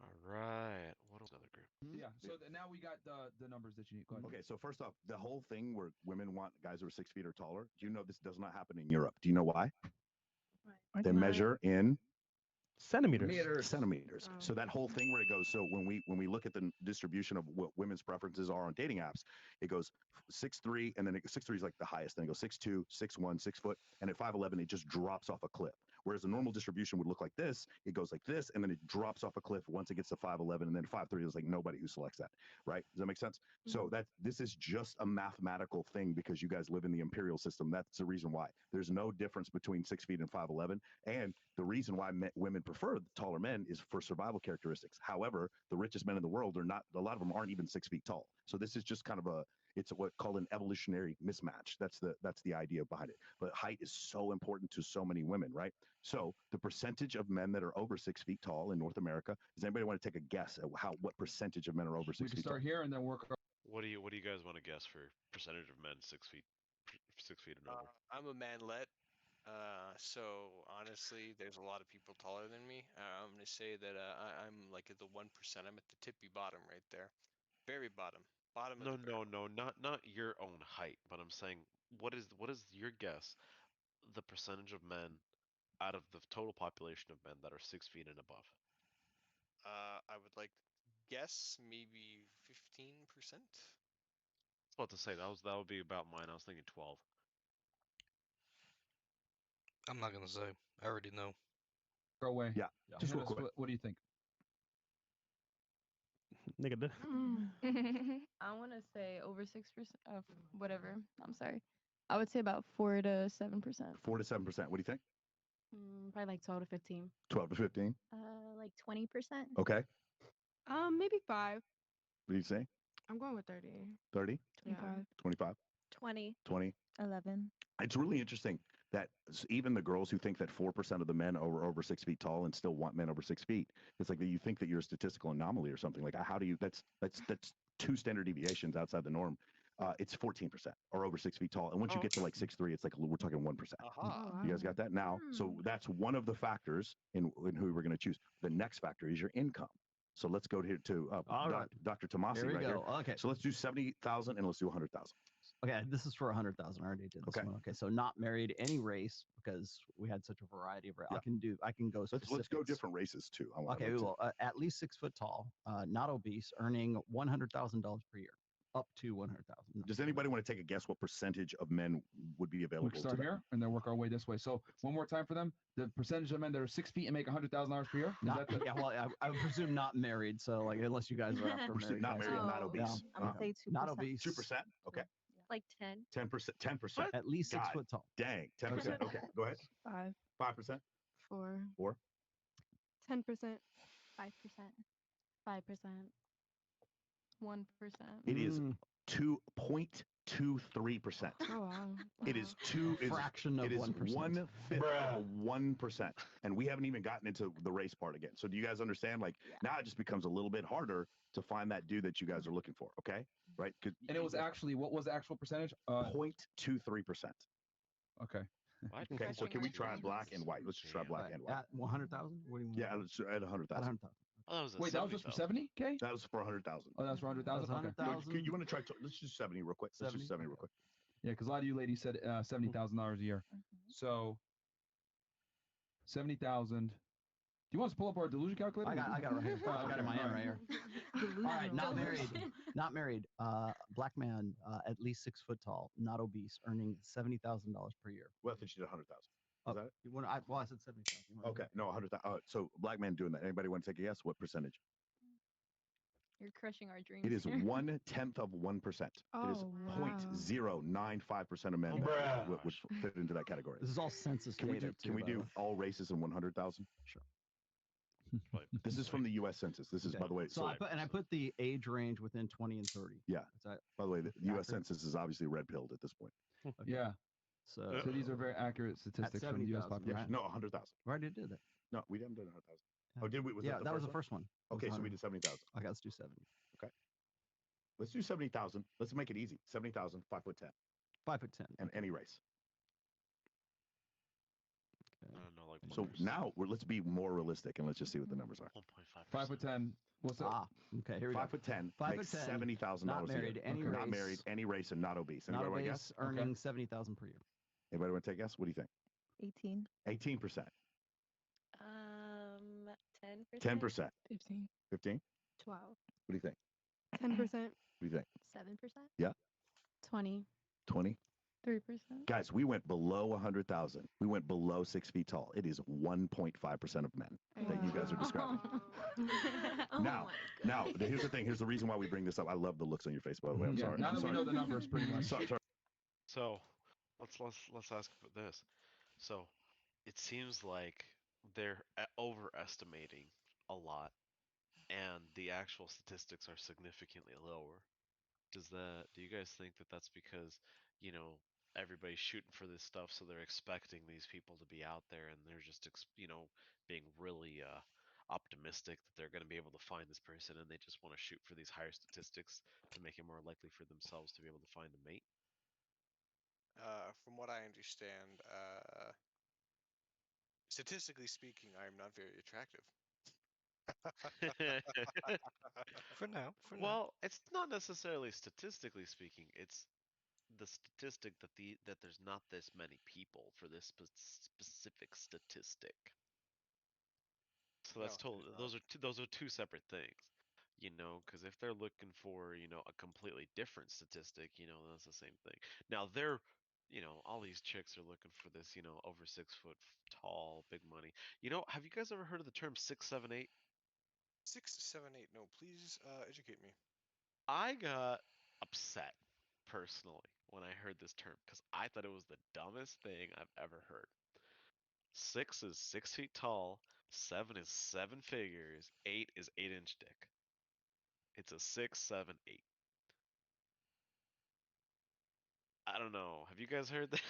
All right. What another group? Yeah. So now we got the numbers that you need. Go ahead. Okay, so first off, the whole thing where women want guys who are 6 feet or taller, do you know this does not happen in Europe? Do you know why? They measure in Centimeters. centimeters. Oh. So that whole thing where it goes, so when we look at the distribution of what women's preferences are on dating apps, it goes 6'3", and then 6'3" is like the highest. Then it goes 6'2", 6'1", 6 foot, and at 5'11", it just drops off a cliff. Whereas a normal distribution would look like this. It goes like this, and then it drops off a cliff once it gets to 5'11", and then 5'3" is like nobody who selects that, right? Does that make sense? So this is just a mathematical thing because you guys live in the imperial system. That's the reason why. There's no difference between 6 feet and 5'11", and the reason why women prefer taller men is for survival characteristics. However, the richest men in the world are not. A lot of them aren't even 6 feet tall. So this is just kind of it's what called an evolutionary mismatch. That's the idea behind it. But height is so important to so many women, right? So the percentage of men that are over 6 feet tall in North America, does anybody want to take a guess at what percentage of men are over We 6 can feet tall? start here and then work. What do you guys want to guess for percentage of men 6 feet and over? I'm a manlet. So honestly, there's a lot of people taller than me. I'm gonna say that I'm like at the 1%. I'm at the tippy bottom right there, very bottom, bottom of No, the no, barrel. no, not your own height, but I'm saying what is your guess the percentage of men out of the total population of men that are 6 feet and above? I would like to guess maybe 15%. I was about to say that would be about mine. I was thinking 12. I'm not gonna say. I already know. Go away. Yeah, just Hit real us. quick. What do you think? Nigga, I want to say over 6% of whatever. I'm sorry. I would say about 4 to 7%. 4 to 7%. What do you think? Probably like 12 to 15. 12 to 15. Like 20%. Okay. Maybe 5. What do you say? I'm going with 30. 30, Yeah. 25, 20. 20. 11. It's really interesting that even the girls who think that 4% of the men are over 6 feet tall and still want men over 6 feet, it's like you think that you're a statistical anomaly or something. Like, how do you? That's 2 standard deviations outside the norm. It's 14% or over 6 feet tall, and once you get to like 6'3", it's like we're talking 1%. Aha. You guys got that now? So that's one of the factors in who we're going to choose. The next factor is your income. So let's go here to All right. Dr. Tomasi Here we right go. here. Okay. So let's do 70,000 and let's do 100,000. Okay, this is for 100,000. I already did this Okay. one. Okay, so not married, any race, because we had such a variety of. Yeah. I can go Let's specifics. go different races too. Okay, well, at least 6 foot tall, not obese, earning $100,000 per year, up to 100,000. Does anybody want to take a guess what percentage of men would be We available can to start them? here and then work our way this way. So one more time for them. The percentage of men that are 6 feet and make $100,000 per year. Is Not, that the, yeah, well, I would presume not married. So, like, unless you guys are after married. Not guys, married, yeah. not obese. Yeah. I'm going to say 2%. Not obese. 2%. Okay. Like 10. 10%. 10%. At least 6 God foot tall. Dang. 10%. Okay. Go ahead. 5. 5%. 4. 4. 10%. 5%. 5%. 1%. It is 2.23%. Oh, wow. It is two. Fraction of It is 1%. 1/5 of 1%, and we haven't even gotten into the race part again. So do you guys understand? Like now, it just becomes a little bit harder to find that dude that you guys are looking for. Okay, right? and it was actually, what was the actual percentage? 0.23%. Okay. What? Okay, so can we try Refreshing black and white? Let's just try black and white. At 100,000? What do you want? Yeah, let's at 100,000. 100,000. Oh, that was Wait, that was just for 70K? That was for 100,000. Oh, that's for 100,000. Okay. 100,000. You want to try? Let's do 70 real quick. Let's do 70 real quick. Yeah, because a lot of you ladies said $70,000 a year. So 70,000 you want us to pull up our delusion calculator? I got it right here. Oh, I got it in my okay, hand all right here. All right, not married. Not married. Black man, at least 6 foot tall, not obese, earning $70,000 per year. Well, I think she did 100,000. Is that it? Well, I said 70,000. Okay, no, 100,000. So black man doing that. Anybody want to take a guess? What percentage? You're crushing our dreams. It is here. 1/10 of 1%. It is Oh, wow. 0.095% of men Oh, that bruh. would fit into that category. This is all census Can we data. do? Can we by the do way. all races in 100,000? Sure. This is from the U.S. Census. This is, Okay. by the way. So I put the age range within 20 and 30. Yeah. Is that By the way, the U.S. accurate? Census is obviously red pilled at this point. Okay. Yeah. So these are very accurate statistics from the U.S. 70,000, population. right? No, 100,000. We already did that. No, we haven't done 100,000. Oh, did we? Was yeah, that the that first was the first one. Okay, so we 100. did 70,000. Okay, let's do 70. Okay. Let's do 70,000. Let's make it easy. 70,000, 5'10", 5'10". and any race. I don't know, like So now let's be more realistic and let's just see what the numbers are. 1.5%. 5'10". What's up? Okay, here we go. 5'10", 5'10", makes $70,000 not a year. married, any Not race. married, any race, and not obese. Not Anybody want to obese, guess? earning 70,000 per year. Anybody want to take a guess? What do you think? 18. 18%. 10%. 10%. 15. 15? 12. What do you think? 10%. What do you think? 7%. Yeah? 20. 20? 3%. Guys, we went below 100,000. We went below 6 feet tall. It is 1.5% of men that you guys are describing. Now, here's the thing. Here's the reason why we bring this up. I love the looks on your face, by the way. I'm sorry. Now I'm that we sorry. know the numbers pretty much. Sorry. So, let's ask about this. So, it seems like they're overestimating a lot, and the actual statistics are significantly lower. Do you guys think that that's because, everybody's shooting for this stuff, so they're expecting these people to be out there, and they're just, being really optimistic that they're going to be able to find this person, and they just want to shoot for these higher statistics to make it more likely for themselves to be able to find a mate? From what I understand, statistically speaking, I am not very attractive. For now. Well, it's not necessarily statistically speaking. It's the statistic that there's not this many people for this specific statistic. So that's No, totally those are two separate things. Because if they're looking for, a completely different statistic, that's the same thing. Now they're, all these chicks are looking for this, over 6 foot tall, big money. Have you guys ever heard of the term 6'7", 8"? 6, 7, 8. No, please educate me. I got upset personally when I heard this term because I thought it was the dumbest thing I've ever heard. 6 is 6 feet tall, 7 is 7 figures, 8 is 8-inch dick. It's a 6, 7, 8. I don't know. Have you guys heard that?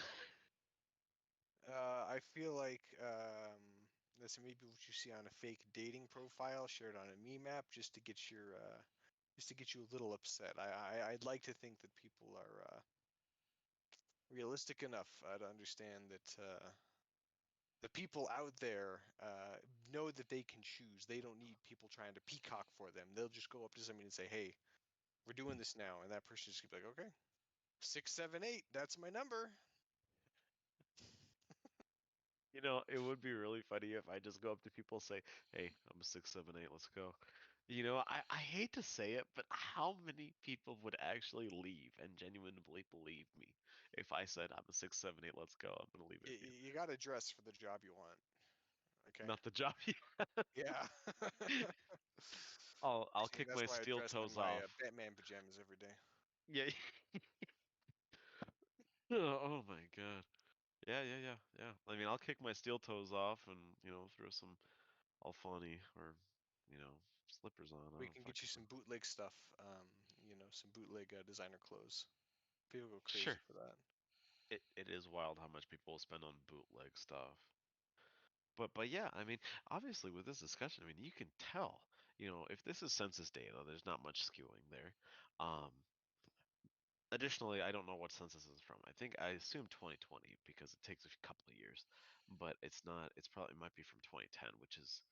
I feel like that's maybe what you see on a fake dating profile shared on a meme app just to get you a little upset. I'd like to think that people are realistic enough to understand that the people out there know that they can choose. They don't need people trying to peacock for them. They'll just go up to somebody and say, "Hey, we're doing this now," and that person just be like, "Okay, 6, 7, 8. That's my number." It would be really funny if I just go up to people and say, "Hey, I'm a 6, 7, 8. Let's go." I hate to say it, but how many people would actually leave and genuinely believe me if I said I'm a 6, 7, 8. Let's go. I'm gonna leave it. You got to dress for the job you want. Okay. Not the job. Yeah. I'll See, kick that's my why I steel dress in toes my off. Batman pajamas every day. Yeah. Oh my god. Yeah. I mean, I'll kick my steel toes off and throw some Alfani or slippers on. I We don't can get you fucking some bootleg stuff. Some bootleg designer clothes. People go crazy Sure. for that. It is wild how much people will spend on bootleg stuff. But yeah, I mean, obviously with this discussion, I mean, you can tell, if this is census data, there's not much skewing there. Additionally, I don't know what census is from. I assume 2020 because it takes a couple of years, but it's not. It might be from 2010, which is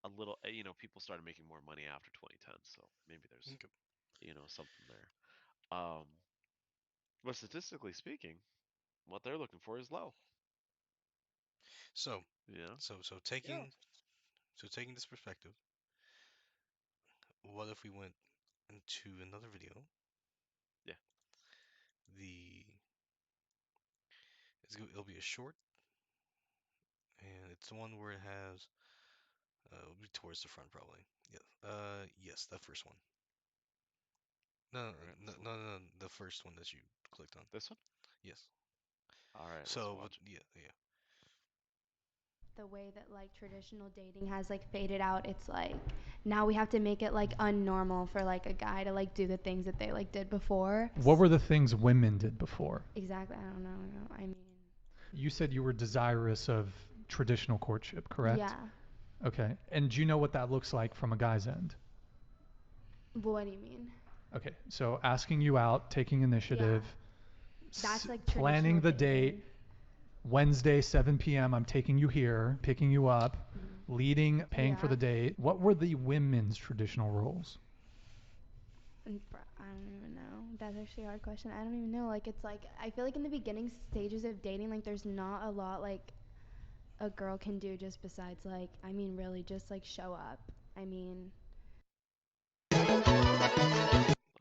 a little. People started making more money after 2010, so maybe there's Okay. something there. But statistically speaking, what they're looking for is low. So Yeah. so taking So taking this perspective, what if we went into another video? Yeah. The it'll be a short, and it's the one where it has it'll be towards the front probably. Yeah. Yes, that first one. No, All no, right, no, let's no, no, the first one that you clicked on. this one. Yes. All right, let's So, watch it. yeah, yeah. The way that like traditional dating has like faded out, it's like now we have to make it like unnormal for like a guy to like do the things that they like did before. What were the things women did before? Exactly. I don't know. I mean, You said you were desirous of traditional courtship, correct? yeah. Okay. And do you know what that looks like from a guy's end? What do you mean? Okay. So asking you out, taking initiative, That's like planning traditional the dating. date, Wednesday, 7 p.m., I'm taking you here, picking you up, leading, paying for Yeah. the date. What were the women's traditional roles? I don't even know. That's actually a hard question. I don't even know. Like, it's like, I feel like in the beginning stages of dating, like, there's not a lot, like, a girl can do just besides, like, I mean, really, just, like, show up. I mean,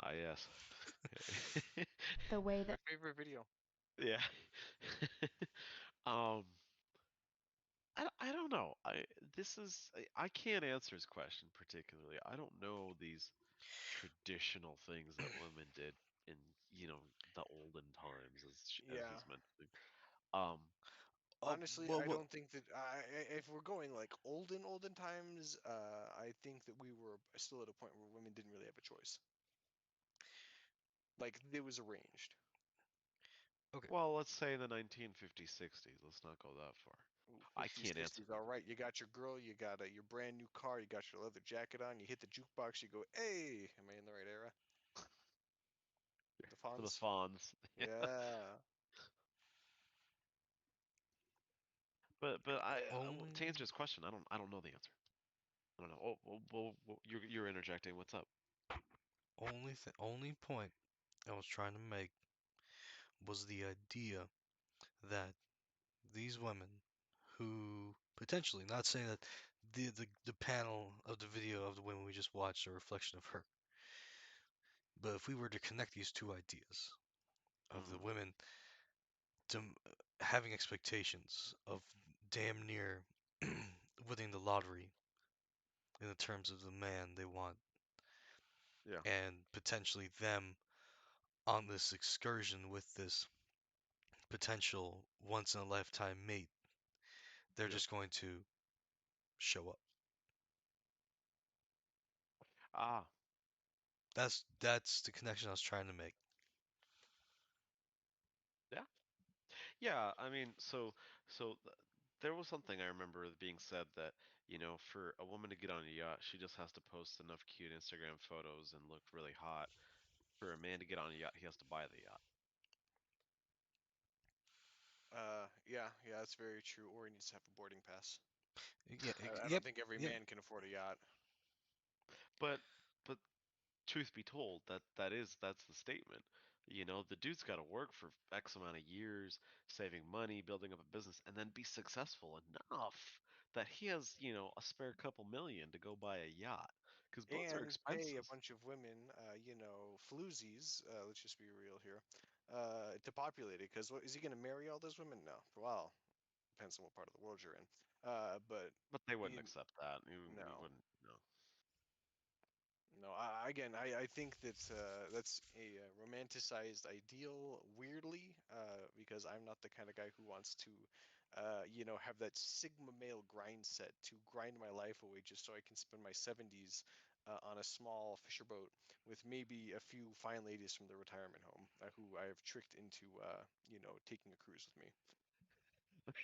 Ah, yes. the way My that. favorite video. Yeah. um, I don't know. I can't answer his question particularly. I don't know these traditional things that women did in the olden times, as Yeah. he's mentioning. Um, Honestly, well, I well, don't think that if we're going like olden times, I think that we were still at a point where women didn't really have a choice. Like it was arranged. okay. well, let's say the 1950s, 60s. Let's not go that far. Ooh, I 50s, can't answer 60s, all right. You got your girl, you got your brand new car, you got your leather jacket on, you hit the jukebox, you go, hey, am I in the right era? The for the Fonz? fawns. Yeah. Yeah. But to Only, answer his question, I don't know the answer. I don't know. Oh, you're interjecting. What's up? only point I was trying to make was the idea that these women who potentially, not saying that the panel of the video of the women we just watched are a reflection of her, but if we were to connect these two ideas of the Mm, women to having expectations of damn near winning the lottery in the terms of the man they want, yeah. and potentially them on this excursion with this potential once in a lifetime mate, they're Yeah. just going to show up. Ah, That's the connection I was trying to make. yeah. Yeah, I mean, there was something I remember being said that, for a woman to get on a yacht, she just has to post enough cute Instagram photos and look really hot. For a man to get on a yacht, he has to buy the yacht. Yeah, that's very true. Or he needs to have a boarding pass. Yeah, I yep, don't think every yep. man can afford a yacht. But truth be told, that's the statement. The dude's got to work for X amount of years, saving money, building up a business, and then be successful enough that he has, a spare couple million to go buy a yacht. Because boats are And pay a expensive. bunch of women, floozies, let's just be real here, to populate it. Because what is he going to marry all those women? No. Well, depends on what part of the world you're in. But But they wouldn't you, accept that. You no. wouldn't. No. No, again, I think that that's a romanticized ideal, weirdly, because I'm not the kind of guy who wants to, have that Sigma male grind set to grind my life away just so I can spend my 70s on a small fisher boat with maybe a few fine ladies from the retirement home who I have tricked into, taking a cruise with me.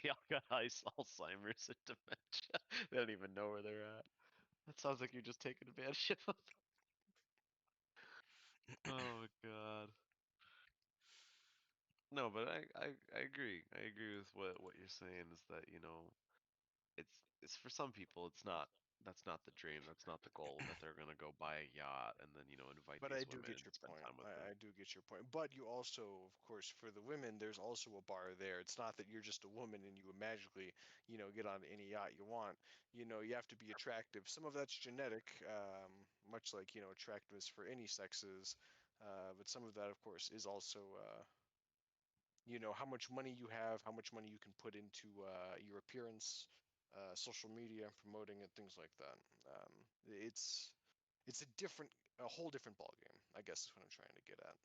They all got Alzheimer's and dementia. They don't even know where they're at. That sounds like you're just taking advantage of them. Oh God. No, but I agree. I agree with what you're saying is that, it's for some people it's not that's not the dream. That's not the goal. That they're gonna go buy a yacht and then invite But I these do women get and your spend point. time with them. I do get your point. But you also, of course, for the women, there's also a bar there. It's not that you're just a woman and you would magically, get on any yacht you want. You have to be attractive. Some of that's genetic, much like, attractiveness for any sexes. But some of that, of course, is also, how much money you have, how much money you can put into your appearance, social media, promoting it, things like that. It's a whole different ballgame, I guess is what I'm trying to get at.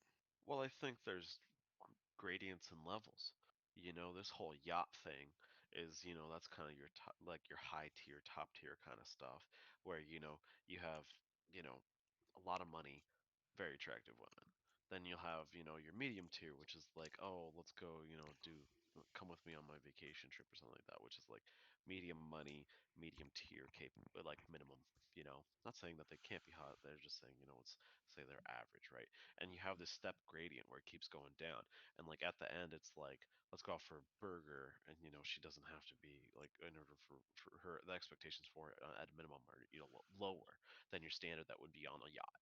Well, I think there's gradients and levels. This whole yacht thing is, that's kind of your top, like your high tier, top tier kind of stuff, where you have, you know, a lot of money, very attractive women. Then you'll have, your medium tier, which is like, oh, let's go, come with me on my vacation trip or something like that, which is like medium money, medium tier, capable, like minimum. Not saying that they can't be hot. They're just saying, let's say they're average, right? And you have this step gradient where it keeps going down, and like at the end, it's like, let's go out for a burger, and she doesn't have to be like, in order for her, the expectations for it at a minimum are lower than your standard that would be on a yacht.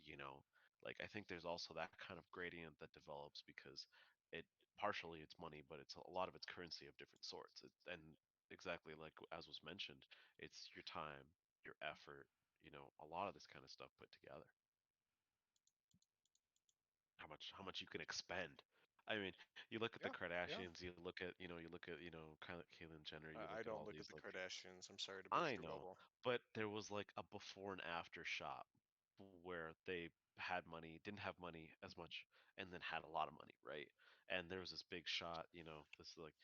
you know like, I think there's also that kind of gradient that develops because it partially it's money, but it's a lot of it's currency of different sorts. And exactly like as was mentioned, it's your time, your effort, a lot of this kind of stuff put together. How much you can expend. I mean, you look at the Yeah, yeah. Kardashians, you look at Caitlyn Jenner, you look I at all don't look these at the like, Kardashians. I'm sorry to burst I your know, bubble. but there was like a before and after shot where they had money, didn't have money as much, and then had a lot of money, right? And there was this big shot, this like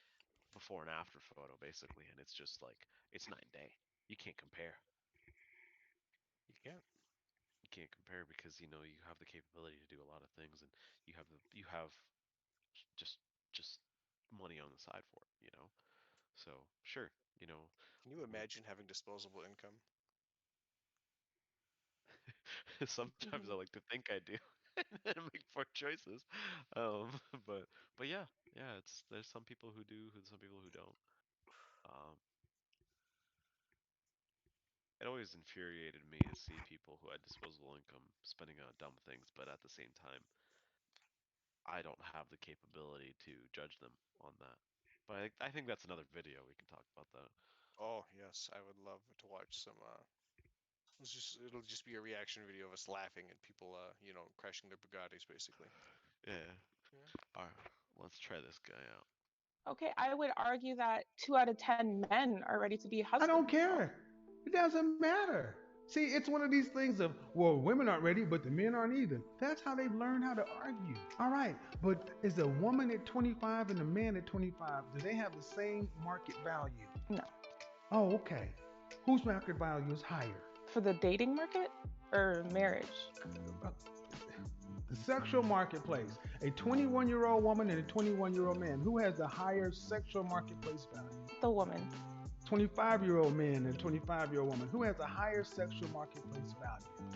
before and after photo basically, and it's just like it's night and day. You can't compare. You can't. You can't compare because you have the capability to do a lot of things, and you have just just money on the side for it. So sure, you know, Can you imagine having disposable income? sometimes I like to think I do and make poor choices. Um, but but yeah, there's some people who do, some people who don't. Um, it always infuriated me to see people who had disposable income spending on dumb things, but at the same time, I don't have the capability to judge them on that. But I think that's another video. We can talk about that. Oh, yes, I would love to watch some. It'll just be a reaction video of us laughing at people, crashing their Bugattis, basically. Yeah. Yeah. All right, let's try this guy out. Okay, I would argue that 2 out of 10 men are ready to be I don't husbands. So care. It doesn't matter. See, it's one of these things of, well, women aren't ready, but the men aren't either. That's how they've learned how to argue. All right, but is a woman at 25 and a man at 25, do they have the same market value? no. Oh, okay. Whose market value is higher? For the dating market or marriage? The sexual marketplace. A 21-year-old woman and a 21-year-old man. Who has the higher sexual marketplace value? The woman. 25-year-old man and a 25-year-old woman. Who has a higher sexual marketplace value?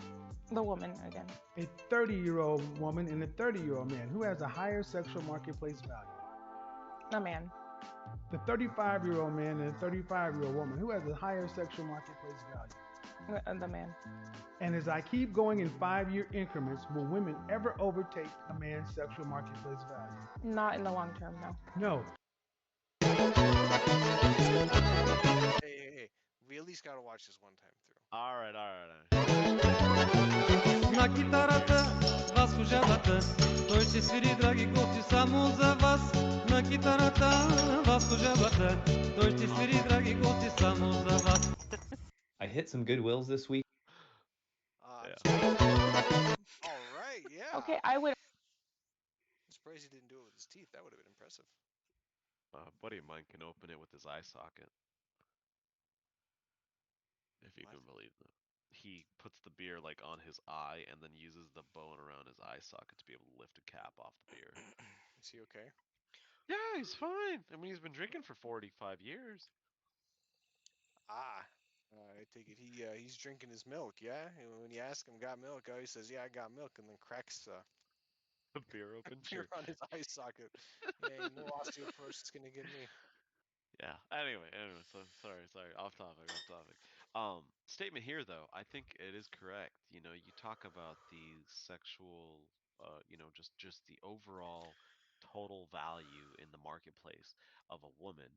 The woman again. A 30-year-old woman and a 30-year-old man. Who has a higher sexual marketplace value? A man. The 35-year-old man and a 35-year-old woman. Who has a higher sexual marketplace value? The man. And as I keep going in 5-year increments, will women ever overtake a man's sexual marketplace value? Not in the long term, no. No. Hey. We at least gotta watch this one time through. All right, all right. Na kitarata vas kuželata, той ще свири, драги гости, само за вас. На китарата вас kuželata, той ще свири, драги гости, само за вас. I hit some good wills this week. All right, yeah. Okay, I would. I'm surprised he didn't do it with his teeth. That would have been impressive. A buddy of mine can open it with his eye socket. If you can believe that. He puts the beer like on his eye and then uses the bone around his eye socket to be able to lift a cap off the beer. Is he okay? Yeah, he's fine. I mean, he's been drinking for 45 years. Ah, I take it he's drinking his milk, yeah? And when you ask him, got milk? Oh, he says, yeah, I got milk, and then cracks The beer open, beer sure. on his eye socket. Yeah, no osteoporosis is gonna get me. Yeah. Anyway, so sorry, off topic. Statement here though, I think it is correct. You talk about the sexual, just the overall total value in the marketplace of a woman.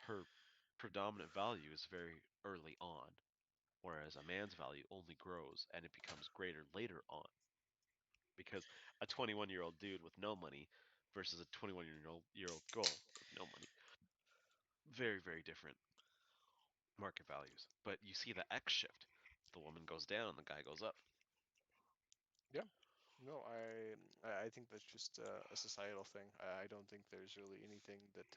Her predominant value is very early on, whereas a man's value only grows and it becomes greater later on. Because a 21-year-old dude with no money versus a 21-year-old girl with no money, very, very different market values. But you see the X shift. The woman goes down, the guy goes up. Yeah. No, I think that's just a societal thing. I don't think there's really anything that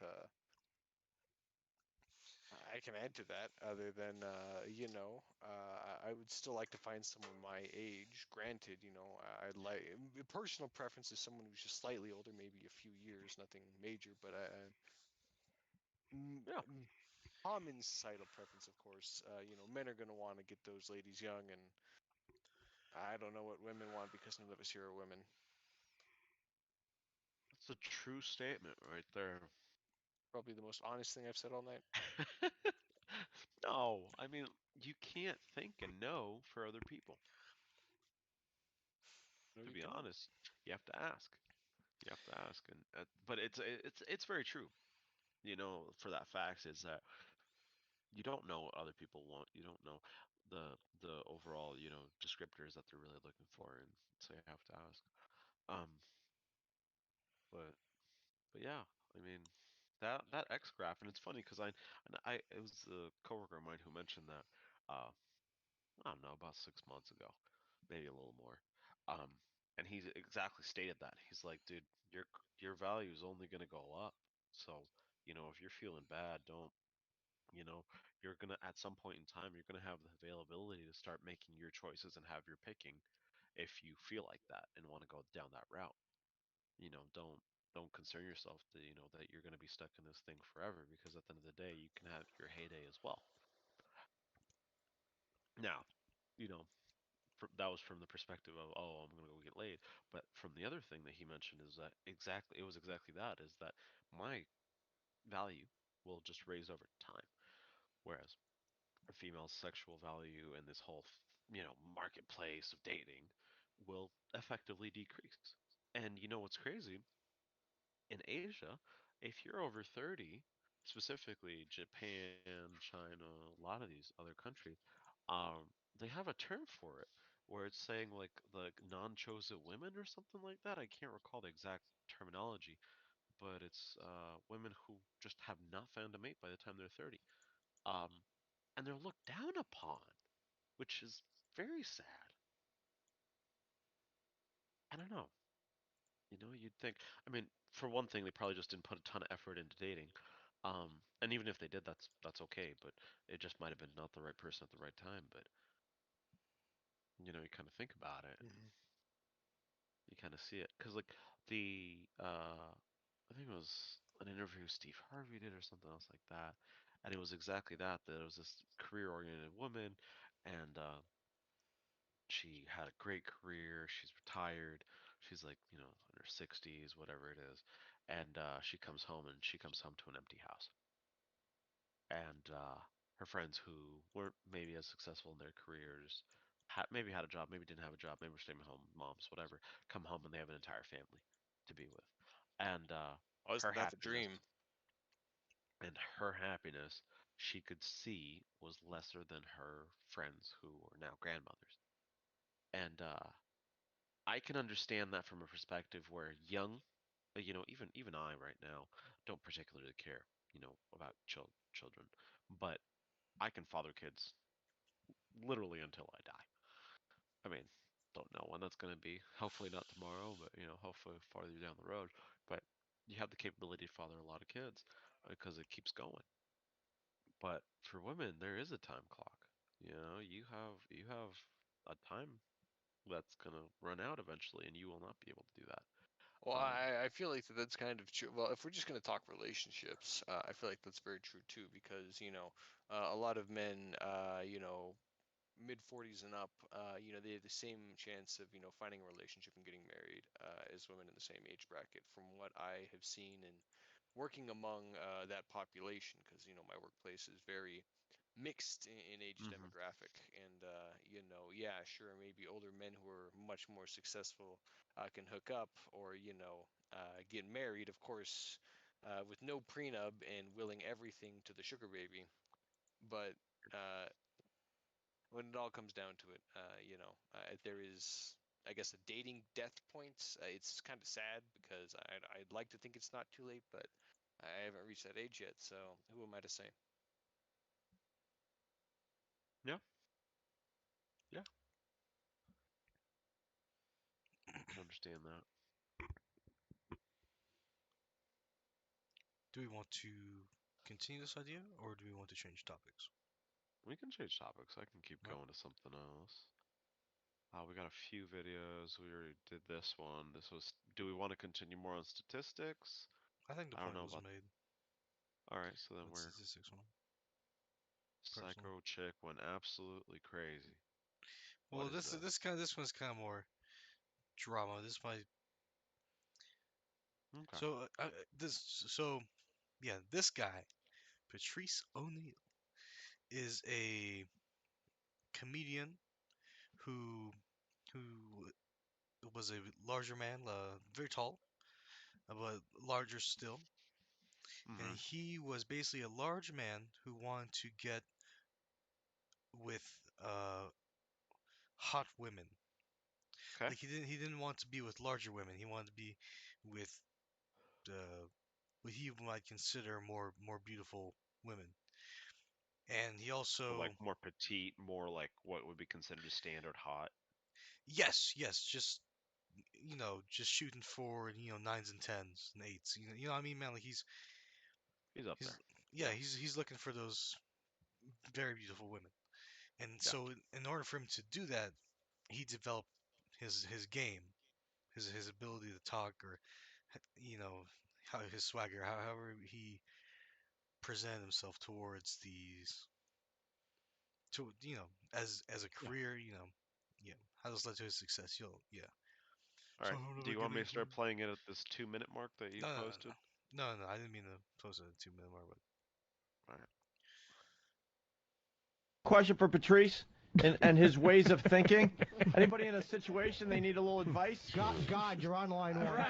I can add to that other than I would still like to find someone my age. Granted, I'd like personal preference is someone who's just slightly older, maybe a few years, nothing major, but Yeah. common societal preference, of course. Men are going to want to get those ladies young, and I don't know what women want because none of us here are women. That's a true statement right there. Probably the most honest thing I've said all night. No, I mean, you can't think and know for other people. No, To you be cannot. honest, you have to ask. You have to ask, and but it's very true. For that fact is that you don't know what other people want. You don't know the overall, descriptors that they're really looking for, and so you have to ask. Um, but but yeah, I mean that X graph, and it's funny because I it was a coworker of mine who mentioned that. I don't know, about 6 months ago, maybe a little more. Um, and he exactly stated that. He's like, dude, your value is only gonna go up. So, if you're feeling bad, don't, you know, you're gonna at some point in time, you're gonna have the availability to start making your choices and have your picking if you feel like that and want to go down that route. Don't concern yourself that that you're gonna be stuck in this thing forever because at the end of the day, you can have your heyday as well. Now, you know, that was from the perspective of, oh, I'm gonna go get laid. But from the other thing that he mentioned is that it was exactly that, is that my value will just raise over time, whereas a female's sexual value in this whole marketplace of dating will effectively decrease. And you know what's crazy? In Asia, if you're over 30, specifically Japan, China, a lot of these other countries, they have a term for it where it's saying like non-chosen women or something like that. I can't recall the exact terminology, but it's women who just have not found a mate by the time they're 30. Um, and they're looked down upon, which is very sad. I don't know. You'd think. I mean, for one thing, they probably just didn't put a ton of effort into dating. And even if they did, that's okay. But it just might have been not the right person at the right time. But you kind of think about it and Hmm. you kind of see it, because like I think it was an interview Steve Harvey did or something else like that, and it was exactly that. That it was this career-oriented woman, and she had a great career. She's retired. She's like, in her 60s, whatever it is. And she comes home to an empty house. And her friends who weren't maybe as successful in their careers, maybe had a job, maybe didn't have a job, maybe were staying at home moms, whatever, come home and they have an entire family to be with. And Oh, her isn't that the happiness, dream? and her happiness, she could see was lesser than her friends who are now grandmothers. And I can understand that from a perspective where young, even I right now don't particularly care, about children, but I can father kids literally until I die. I mean, don't know when that's going to be. Hopefully not tomorrow, but hopefully farther down the road. But you have the capability to father a lot of kids because it keeps going. But for women, there is a time clock. You have a time that's going to run out eventually, and you will not be able to do that. Well, Um, I feel like that's kind of true. Well, if we're just going to talk relationships, I feel like that's very true too, because a lot of men, mid 40s and up, they have the same chance of finding a relationship and getting married as women in the same age bracket, from what I have seen and working among that population, because my workplace is very mixed in age Mm-hmm. demographic, and yeah, sure, maybe older men who are much more successful can hook up, or get married, of course, with no prenup and willing everything to the sugar baby. But uh, when it all comes down to it, there is, I guess, a dating death point. It's kind of sad because I'd like to think it's not too late, but I haven't reached that age yet. So who am I to say? Yeah. Yeah. I can understand that. Do we want to continue this idea, or do we want to change topics? We can change topics. I can keep Right. going to something else. We got a few videos. We already did this one. This was. Do we want to continue more on statistics? I think the I don't point know was about. made. All right, so then With we're statistics one. Personally. psycho chick went absolutely crazy. Well, What is this one's kind of more drama. This might. Okay. This guy, Patrice O'Neal, is a comedian who who was a larger man, very tall, but larger still. And Mm-hmm. he was basically a large man who wanted to get with hot women. Okay. Like he didn't want to be with larger women. He wanted to be with what he might consider more beautiful women. And he So also like more petite, more like what would be considered standard hot. yes, just just shooting for nines and tens and eights. You know what I mean, man. Like He's up he's there. yeah, Yeah. he's looking for those very beautiful women. And Gotcha. so in order for him to do that, he developed his game, his ability to talk, or how his swagger, however he presented himself towards these, to as a Yeah. career, yeah, how this led to his success. Yeah. All So right. I don't know Do if you I want give me to anything. start playing it at this 2 minute mark that you No, no, no, posted? no, no, no. I didn't mean to post it at 2 minute mark, but All right. Question for Patrice and his ways of thinking. Anybody in a situation they need a little advice? God, you're on line one.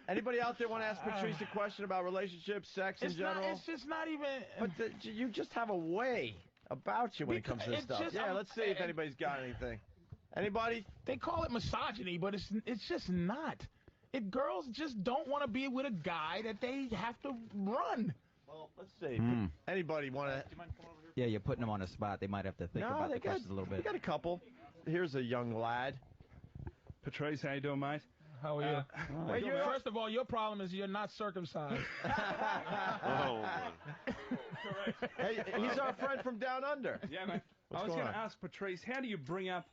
Anybody out there want to ask Patrice a question about relationships, sex in general? It's just not even. But you just have a way about you when it comes to this stuff. Yeah, let's see if anybody's got anything. Anybody? They call it misogyny, but it's just not. Girls just don't want to be with a guy that they have to run. Well, let's see. Anybody want to? Yeah, you're putting them on a spot. They might have to think about the questions a little bit. We got a couple. Here's a young lad. Patrice, how you doing, mate? How are you? Wait, First of all, your problem is you're not circumcised. Oh. Hey, he's our friend from down under. Yeah, man. What's I was going going on? to ask Patrice, how do you bring up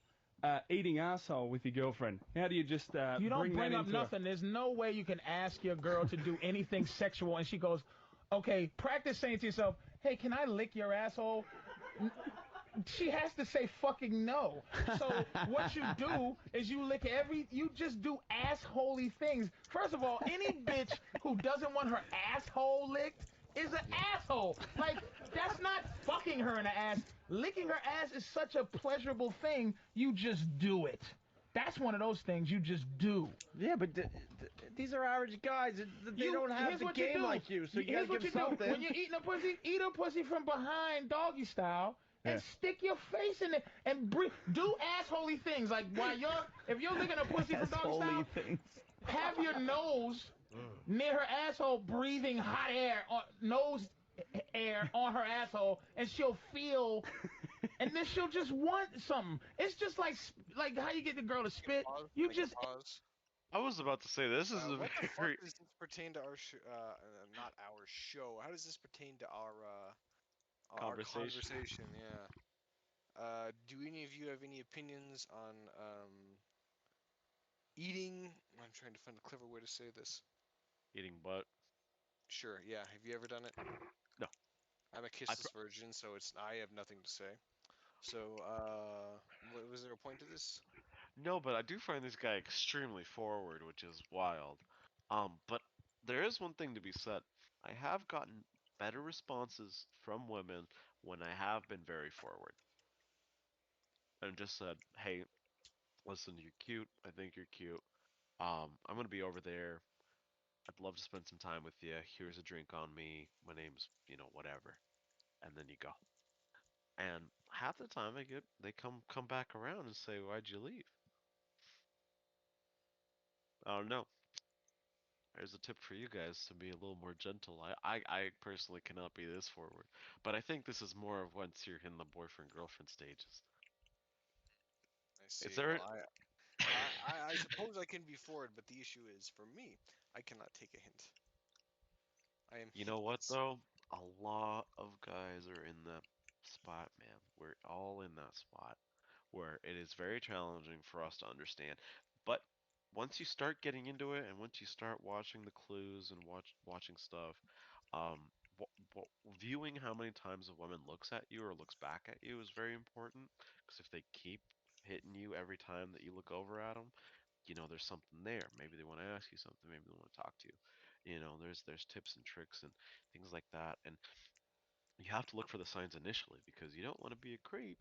eating asshole with your girlfriend? How do you just You don't bring that up into nothing. There's no way you can ask your girl to do anything sexual, and she goes, "Okay, practice saying to yourself, hey, can I lick your asshole?" She has to say fucking no. So what you do is you just do assholey things. First of all, any bitch who doesn't want her asshole licked is an asshole. Like, that's not fucking her in the ass. Licking her ass is such a pleasurable thing, you just do it. That's one of those things you just do. Yeah, but these are average guys. They don't have the game like you, so you got to give something. When you're eating a pussy, eat a pussy from behind, doggy style, and stick your face in it and do assholey things. Like if you're licking a pussy from doggy style, have your nose near her asshole, breathing hot air, nose air on her asshole, and she'll feel. And then she'll just want something. It's just like how you get the girl to spit. You just. Pause. I was about to say this is a What the very. fuck does this pertain to our not our show? How does this pertain to our conversation? Yeah. Do any of you have any opinions on eating? I'm trying to find a clever way to say this. Eating butt. Sure. Yeah. Have you ever done it? No. I'm a kissless virgin, so I have nothing to say. So, was there a point to this? No, but I do find this guy extremely forward, which is wild. But there is one thing to be said. I have gotten better responses from women when I have been very forward and just said, "Hey, listen, you're cute. I think you're cute. I'm gonna be over there. I'd love to spend some time with you. Here's a drink on me. My name's, whatever." And then you go. And half the time they come back around and say, "Why'd you leave?" I don't know. There's a tip for you guys to be a little more gentle. I personally cannot be this forward, but I think this is more of once you're in the boyfriend girlfriend stages. I Is see. there? Well, I suppose I can be forward, but the issue is for me, I cannot take a hint. I am You know what hintless. though? A lot of guys are in that spot, man. We're all in that spot where it is very challenging for us to understand. But once you start getting into it, and once you start watching the clues and watching stuff, um, viewing how many times a woman looks at you or looks back at you is very important. Because if they keep hitting you every time that you look over at them, there's something there. Maybe they want to ask you something. Maybe they want to talk to you. There's tips and tricks and things like that. And you have to look for the signs initially because you don't want to be a creep.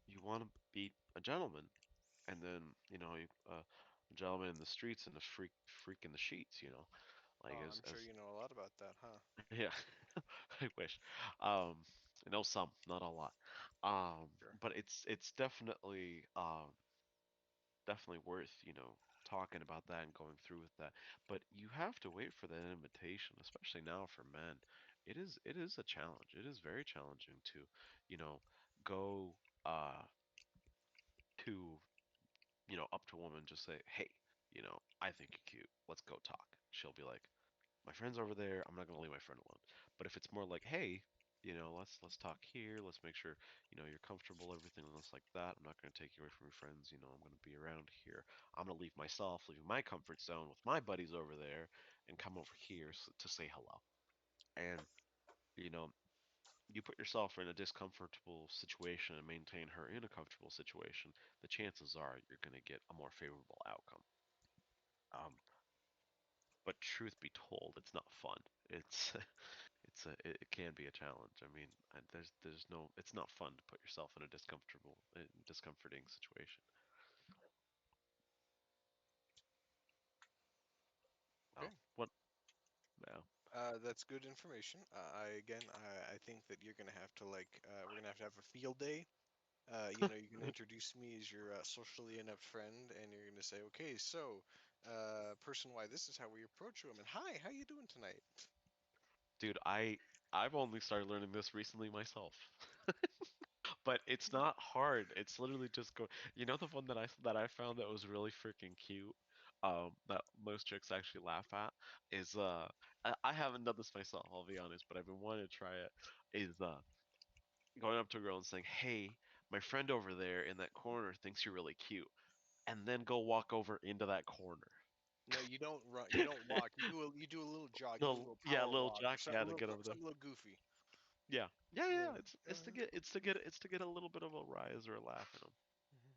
You want to be a gentleman, and then a gentleman in the streets and a freak in the sheets. Like Oh, as I'm sure as you know a lot about that, huh? yeah, I wish. I know some, not a lot. Sure. But it's definitely worth, talking about that and going through with that. But you have to wait for that invitation, especially now for men. It is a challenge. It is very challenging to, you know, go to, up to a woman, just say, "Hey, I think you're cute. Let's go talk." She'll be like, "My friend's over there. I'm not gonna leave my friend alone." But if it's more like, "Hey, let's talk here. Let's make sure, you're comfortable, everything else like that. I'm not gonna take you away from your friends. I'm gonna be around here. I'm gonna leave myself, leave my comfort zone with my buddies over there, and come over here to say hello." And you know, you put yourself in a discomfortable situation and maintain her in a comfortable situation, the chances are you're gonna get a more favorable outcome. Um, but truth be told, it's not fun. It can be a challenge. I mean, there's no it's not fun to put yourself in a discomforting situation. Oh, Okay. what now? That's good information. I think that you're gonna have to we're gonna have a field day. You can introduce me as your socially inept friend, and you're gonna say, okay, so, person Y, this is how we approach women. Hi, how you doing tonight? Dude, I've only started learning this recently myself. But it's not hard. It's literally just go. The one that I found that was really freaking cute, that most chicks actually laugh at is I haven't done this myself, I'll be honest, but I've been wanting to try it. Is going up to a girl and saying, "Hey, my friend over there in that corner thinks you're really cute," and then go walk over into that corner. No, you don't run. You don't walk. You do a little jog. You do a little Yeah, power little walk or jock, something yeah, a to little get over there. something a little goofy. Yeah, yeah, yeah. Yeah. It's to get a little bit of a rise or a laugh in them. Mhm.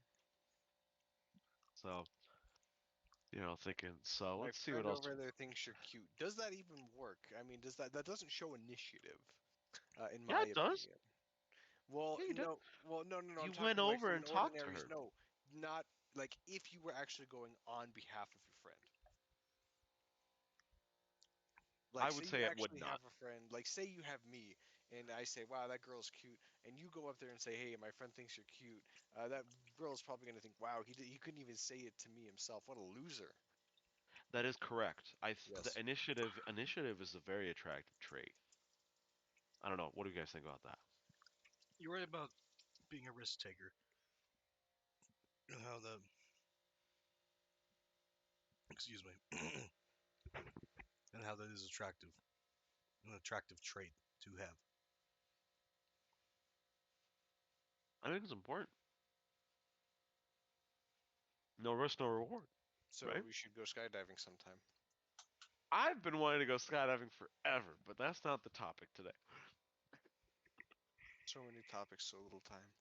So thinking. So My let's see what friend else. over there thinks you're cute. Does that even work? I mean, that doesn't show initiative, in Yeah, my it does. opinion. Well, Yeah, you did. no, well, no, no, no. I'm You went talking like over from an and talked to ordinary. her. No, not like if you were actually going on behalf of your friend. I Like, say would you say it would actually not. have a friend. Like, say you have me, and I say, "Wow, that girl's cute," and you go up there and say, "Hey, my friend thinks you're cute." That girl's probably gonna think, "Wow, he couldn't even say it to me himself. What a loser." That is correct. The Yes. initiative is a very attractive trait. I don't know. What do you guys think about that? You're right about being a risk taker and how the excuse me and how that is an attractive trait to have. I think it's important. No risk, no reward, So right? we should go skydiving sometime. I've been wanting to go skydiving forever, but that's not the topic today. So many topics, so little time.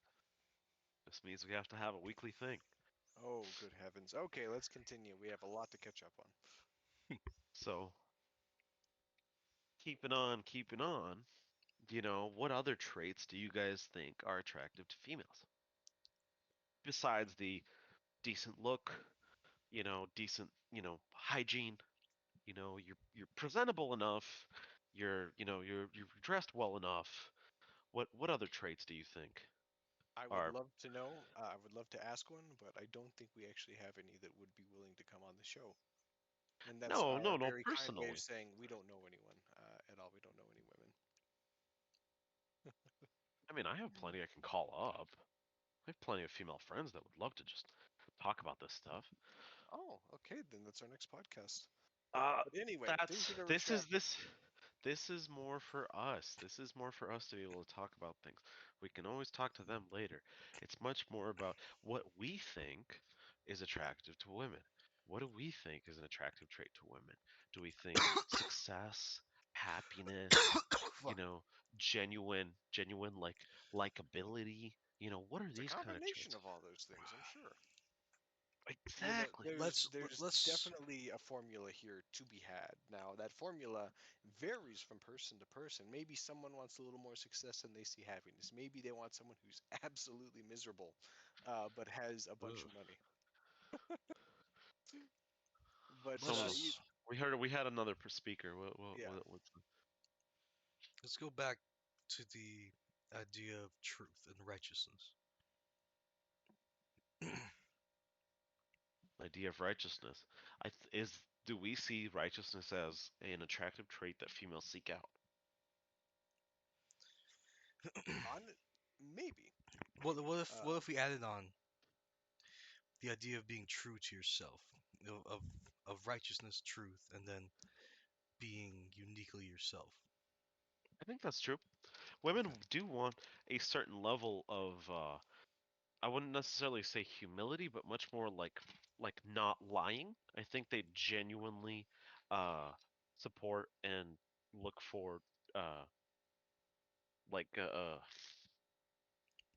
This means we have to have a weekly thing. Oh, good heavens. Okay, let's continue. We have a lot to catch up on. So keeping on. What other traits do you guys think are attractive to females besides the decent look, decent, hygiene, you're presentable enough, you're dressed well enough. What other traits do you think I would are love to know. I would love to ask one, but I don't think we actually have any that would be willing to come on the show. And that's no, no, our no, very kind way of personally. saying we don't know anyone at all. We don't know any women. I mean, I have plenty I can call up. I have plenty of female friends that would love to just talk about this stuff. Oh, okay, then that's our next podcast. Uh, But anyway, things that's that are this is attractive. this is more for us. This is more for us to be able to talk about things. We can always talk to them later. It's much more about what we think is attractive to women. What do we think is an attractive trait to women? Do we think success, happiness, you Fuck. know, genuine like likability? What are It's a these kind of combination traits? of all those things, I'm sure. Exactly. There's Let's definitely a formula here to be had. Now that formula varies from person to person. Maybe someone wants a little more success and they see happiness. Maybe they want someone who's absolutely miserable, but has a bunch ugh. of money. But Someone you, was. We had another speaker. yeah, What's Let's go back to the idea of truth and righteousness. the idea of righteousness? Do we see righteousness as an attractive trait that females seek out? on maybe. What if we added on the idea of being true to yourself, of righteousness, truth, and then being uniquely yourself? I think that's true. Women Okay. do want a certain level of I wouldn't necessarily say humility, but much more like not lying. I think they genuinely uh support and look for uh like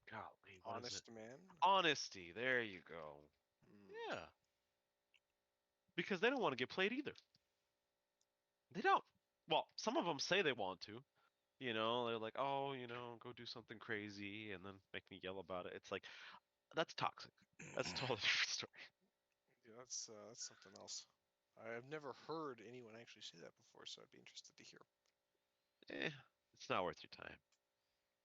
golly, what is it? Honest man. Honesty. There you go. Hmm. Yeah, because they don't want to get played either. They don't. Well, some of them say they want to. They're like, oh, go do something crazy and then make me yell about it. It's like that's toxic. That's a totally different story. Yeah, that's something else. I've never heard anyone actually say that before, so I'd be interested to hear. Eh, it's not worth your time.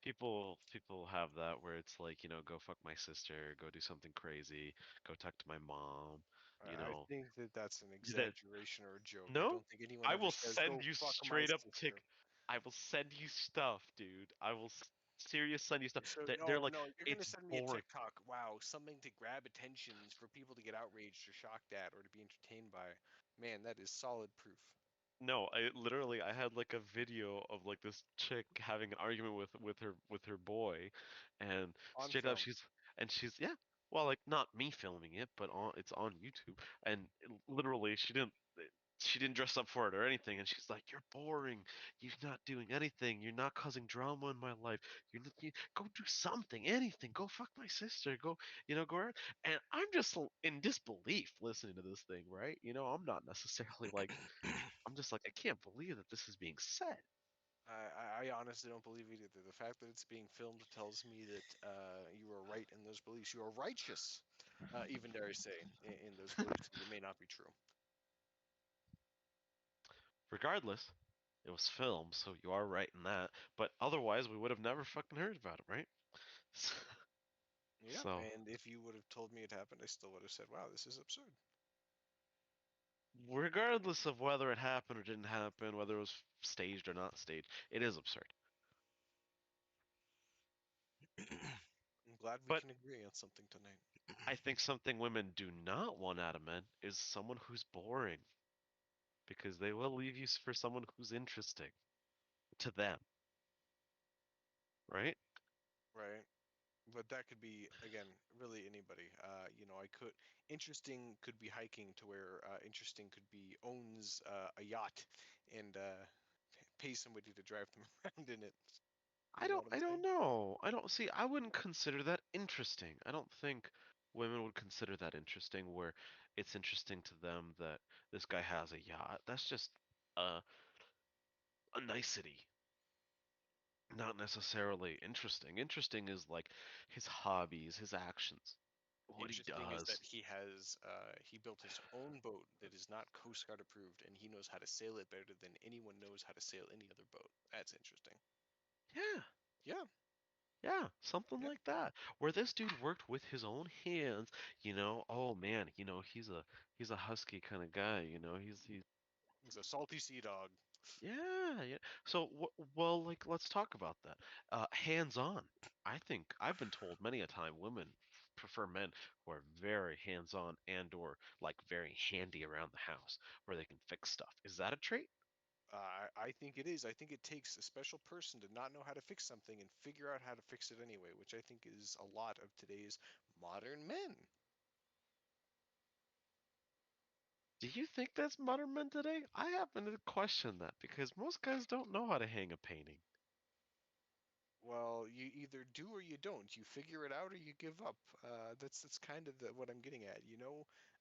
People have that where it's like, go fuck my sister, go do something crazy, go talk to my mom, you I know. think that that's an That exaggeration or a joke. I no, don't think anyone I ever will says, send "Go you fuck my straight up sister." tick. I will send you stuff, dude. I will serious send you stuff. So, They're oh like, no, you're gonna it's send me a boring. TikTok. Wow, something to grab attentions for people to get outraged or shocked at or to be entertained by. Man, that is solid proof. No, I had like a video of like this chick having an argument with her boy, and On straight up film. she's yeah, well like not me filming it, but it's on YouTube, and literally she didn't dress up for it or anything, and she's like, "You're boring. You're not doing anything. You're not causing drama in my life. Go do something, anything. Go fuck my sister. Go around." And I'm just in disbelief listening to this thing, right? I'm not necessarily like I'm just like, I can't believe that this is being said. I honestly don't believe it either. The fact that it's being filmed tells me that you are right in those beliefs. You are righteous, even dare I say, in those beliefs. It may not be true. Regardless, it was filmed, so you are right in that. But otherwise, we would have never fucking heard about it, right? Yeah, So, and if you would have told me it happened, I still would have said, "Wow, this is absurd." regardless of whether it happened or didn't happen, whether it was staged or not staged, it is absurd. I'm glad we But can agree on something tonight. I think something women do not want out of men is someone who's boring, because they will leave you for someone who's interesting to them, right? Right. But that could be again really anybody. I could interesting could be hiking to where interesting could be owns a yacht and pays somebody to drive them around in it. I You know don't what I'm I don't saying? know. I don't see I wouldn't consider that interesting. I don't think women would consider that interesting where it's interesting to them that this guy has a yacht. That's just uh a nicety, not necessarily interesting. Interesting is like his hobbies, his actions, The what he interesting thing is that does. he built his own boat that is not Coast Guard approved, and he knows how to sail it better than anyone knows how to sail any other boat. That's interesting. Yeah. Yeah. Yeah, something Yeah. like that. Where this dude worked with his own hands, oh man, he's a husky kind of guy, he's He's a salty sea dog. yeah, yeah. So well, like let's talk about that. Hands-on. I think I've been told many a time women prefer men who are very hands-on and or like very handy around the house where they can fix stuff. Is that a trait? I think it is. I think it takes a special person to not know how to fix something and figure out how to fix it anyway, which I think is a lot of today's modern men. Do you think that's modern men today? I happen to question that because most guys don't know how to hang a painting. Well, you either do or you don't. You figure it out or you give up. That's kind of what I'm getting at.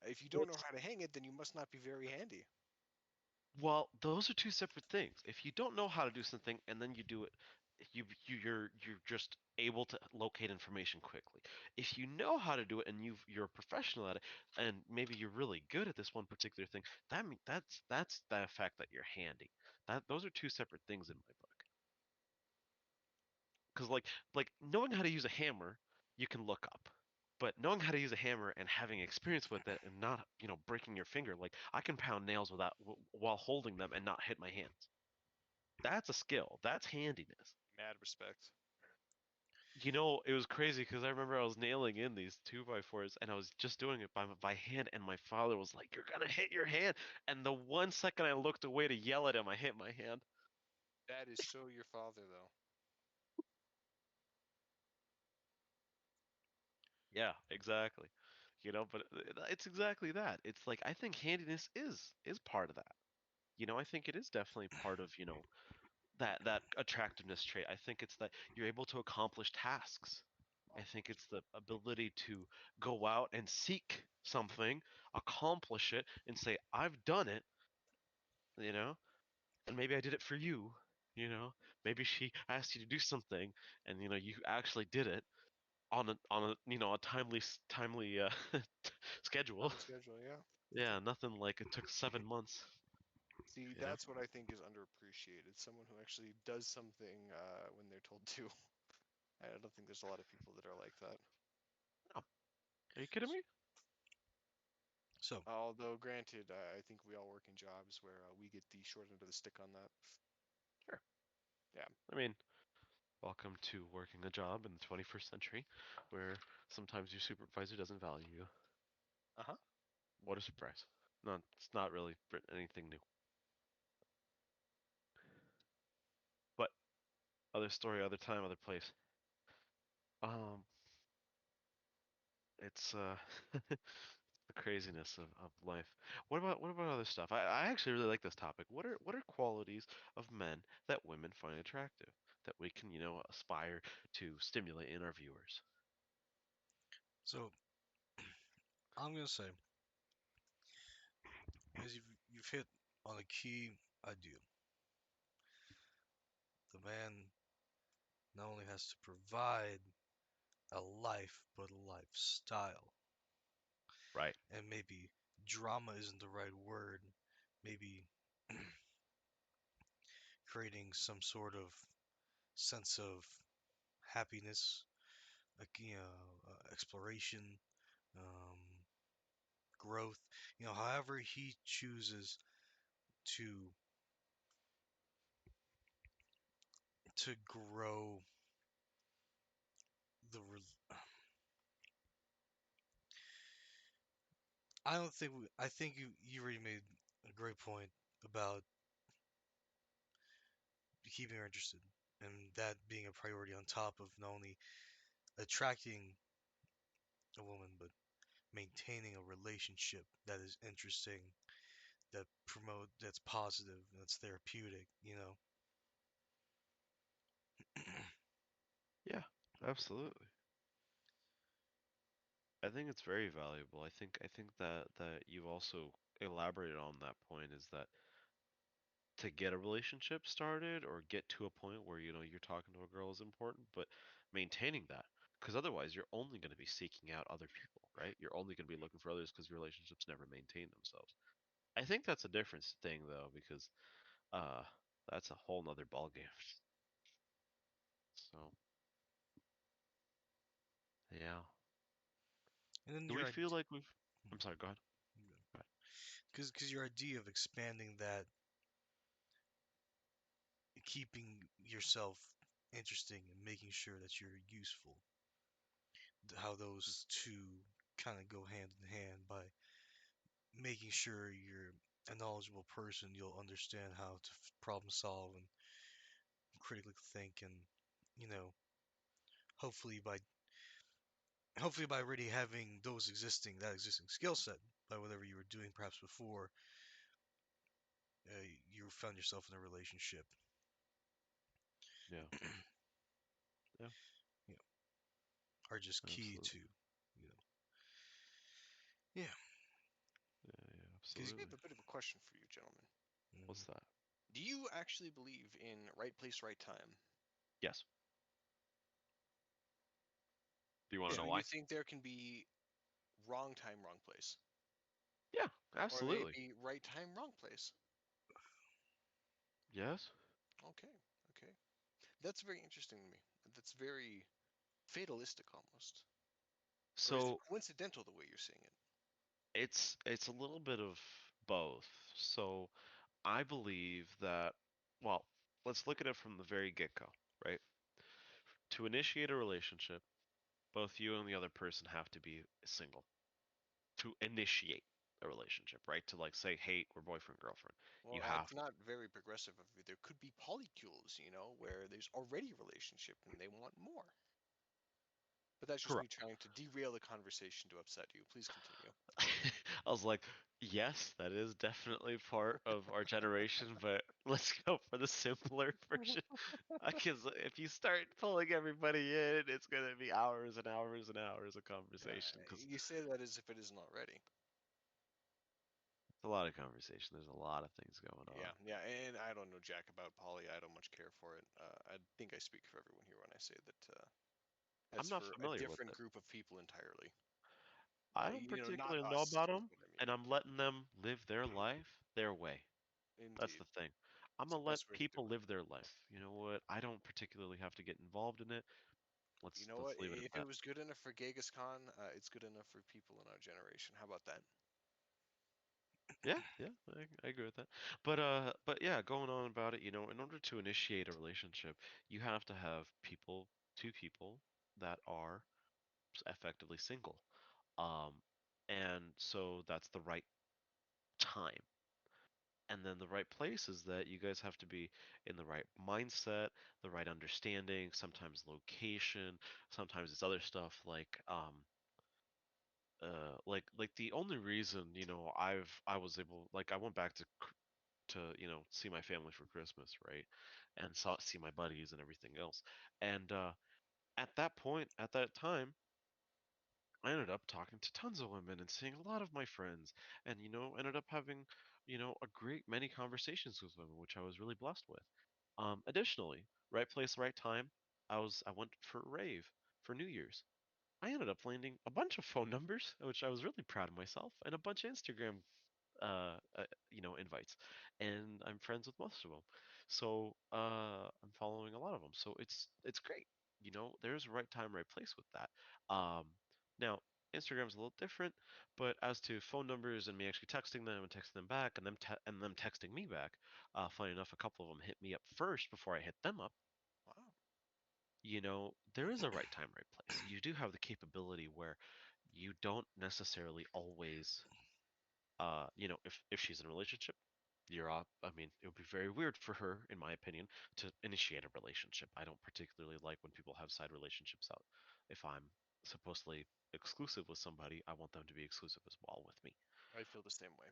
If you don't know how to hang it, then you must not be very handy. Well, those are two separate things. If you don't know how to do something and then you do it, you're just able to locate information quickly. If you know how to do it and you're a professional at it, and maybe you're really good at this one particular thing, that's the fact that you're handy. Those are two separate things in my book. Because like knowing how to use a hammer, you can look up. But knowing how to use a hammer and having experience with it and not, breaking your finger, like I can pound nails while holding them and not hit my hands. That's a skill. That's handiness. Mad respect. It was crazy because I remember I was nailing in these 2x4s and I was just doing it by hand, and my father was like, "You're gonna hit your hand." And the 1 second I looked away to yell at him, I hit my hand. That is so your father, though. Yeah, exactly. But it's exactly that. It's like I think handiness is part of that. I think it is definitely part of, that attractiveness trait. I think it's that you're able to accomplish tasks. I think it's the ability to go out and seek something, accomplish it, and say, I've done it, you know, and maybe I did it for you, you know. Maybe she asked you to do something, and you actually did it on a a timely schedule. Timely schedule, yeah. Yeah, nothing like it took 7 months. See, You know. that's what I think is underappreciated. Someone who actually does something when they're told to. I don't think there's a lot of people that are like that. Oh, are you kidding me? So, Although, granted, I think we all work in jobs where we get the short end of the stick on that. Sure. Yeah. I mean, welcome to working a job in the 21st century, where sometimes your supervisor doesn't value you. Uh-huh. What a surprise! No, it's not really anything new. But other story, other time, other place. Um, it's the craziness of life. What about other stuff? I actually really like this topic. What are qualities of men that women find attractive that we can aspire to stimulate in our viewers? so I'm gonna say, as you've hit on a key idea, the man not only has to provide a life, but a lifestyle. Right. And maybe drama isn't the right word. Maybe creating some sort of sense of happiness, like, exploration, um, growth. However he chooses to grow the. I don't think I think you already made a great point about keeping her interested, and that being a priority on top of not only attracting a woman, but maintaining a relationship that is interesting, that's positive, that's therapeutic. Yeah, absolutely. I think it's very valuable. I think that you've also elaborated on that point is that to get a relationship started or get to a point where you're talking to a girl is important, but maintaining that, because otherwise you're only going to be seeking out other people, right? You're only going to be looking for others because your relationships never maintain themselves. I think that's a different thing though, because uh that's a whole nother ball game. So yeah. And then Do we your feel like we've I'm sorry, go ahead. Go ahead. because your idea of expanding that, keeping yourself interesting and making sure that you're useful, how those two kind of go hand in hand by making sure you're a knowledgeable person, you'll understand how to problem solve and critically think, and you know, hopefully by hopefully by already having that existing skill set by whatever you were doing perhaps before, you found yourself in a relationship. Yeah. Yeah. You know, are just key Absolutely. to, you know, yeah. Yeah, Because I absolutely. have a bit of a question for you, gentlemen. What's that? Do you actually believe in right place, right time? Yes. Do you want to yeah, So know you why? think there can be wrong time, wrong place, Yeah, or absolutely. maybe right time, wrong place? Yes. Okay, okay, that's very interesting to me. That's very fatalistic almost, or is it So coincidental the way you're seeing it? it's a little bit of both. So I believe that, well, let's look at it from the very get-go, right? To initiate a relationship, both you and the other person have to be single. To initiate a relationship, right? To like say, hey, we're boyfriend, girlfriend. Well, You that's have not very progressive of you. There could be polycules, where there's already a relationship and they want more. But that's just me correct. trying to derail the conversation to upset you. Please continue. I was like, yes, that is definitely part of our generation, but let's go for the simpler version. Because if you start pulling everybody in, it's going to be hours and hours and hours of conversation. Because You say that as if it isn't already. it's a lot of conversation. There's a lot of things going Yeah, on. yeah, and I don't know jack about poly. I don't much care for it. I think I speak for everyone here when I say that I'm that's not for a familiar with different it. group of people entirely. I don't Not particularly know us, about is them, what I mean. and I'm letting them live their life their way. That's Indeed, the thing. I'm it's the gonna let best way to do people it. live their life. You know what? I don't particularly have to get involved in it. You Let's know let's what? leave it at If it that. was good enough for Genghis Khan, it's good enough for people in our generation. How about that? Yeah, yeah, I agree with that. But yeah, going on about it, in order to initiate a relationship, you have to have two people that are effectively single. Um, and so that's the right time. And then the right place is that you guys have to be in the right mindset, the right understanding, sometimes location, sometimes it's other stuff like the only reason, I was able, like, I went back to see my family for Christmas, right? And see my buddies and everything else. And at that point, at that time, I ended up talking to tons of women and seeing a lot of my friends, and ended up having a great many conversations with women, which I was really blessed with. Additionally, right place, right time. I went for a rave for New Year's. I ended up landing a bunch of phone numbers, which I was really proud of myself, and a bunch of Instagram invites, and I'm friends with most of them. So I'm following a lot of them. So it's great. There's a right time, right place with that. Now Instagram's a little different, but as to phone numbers and me actually texting them and texting them back, and them texting me back, funny enough, a couple of them hit me up first before I hit them up. Wow. There is a right time, right place. You do have the capability where you don't necessarily always if she's in a relationship, I mean, it would be very weird for her, in my opinion, to initiate a relationship. I don't particularly like when people have side relationships out. If I'm supposedly exclusive with somebody, I want them to be exclusive as well with me. I feel the same way.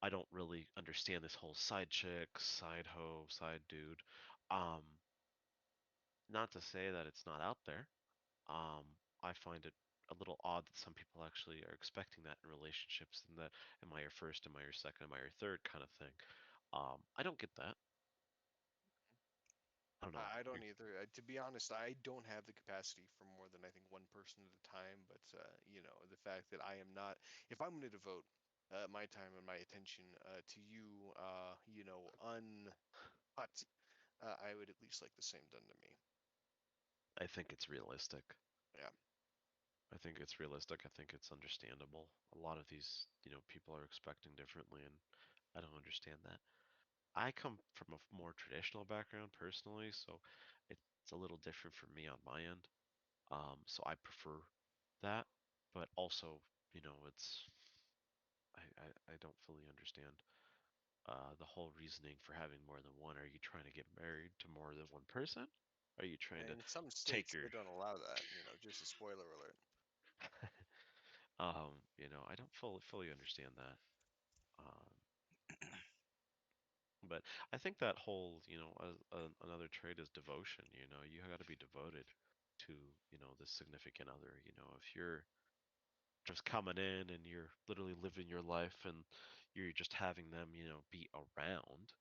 I don't really understand this whole side chick, side hoe, side dude. Um, Not to say that it's not out there. I find it a little odd that some people actually are expecting that in relationships, and that am I your first, am I your second, am I your third kind of thing. I don't get that. I don't know. I don't either. To be honest, I don't have the capacity for more than I think one person at a time. But the fact that I am not, if I'm going to devote my time and my attention to you, uncut, I would at least like the same done to me. I think it's realistic. Yeah. I think it's realistic. I think it's understandable. A lot of these, people are expecting differently, and I don't understand that. I come from a more traditional background personally, so it's a little different for me on my end. So I prefer that, but also, it's I don't fully understand the whole reasoning for having more than one. Are you trying to get married to more than one person? Are you trying to In some take states, your they don't allow that. Just a spoiler alert. I don't fully understand that. Um, but I think that whole, another trait is devotion. You got to be devoted to, the significant other. If you're just coming in and you're literally living your life and you're just having them, be around,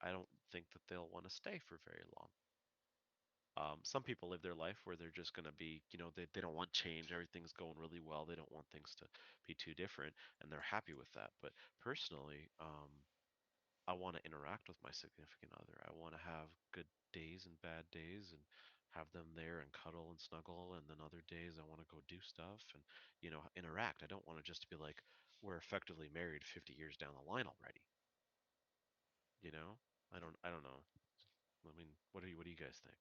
I don't think that they'll want to stay for very long. Some people live their life where they're just going to be, they don't want change. Everything's going really well. They don't want things to be too different, and they're happy with that. But personally, I want to interact with my significant other. I want to have good days and bad days and have them there and cuddle and snuggle. And then other days I want to go do stuff and, interact. I don't want to just be like, we're effectively married 50 years down the line already. You know, I don't know. I mean, what do you guys think?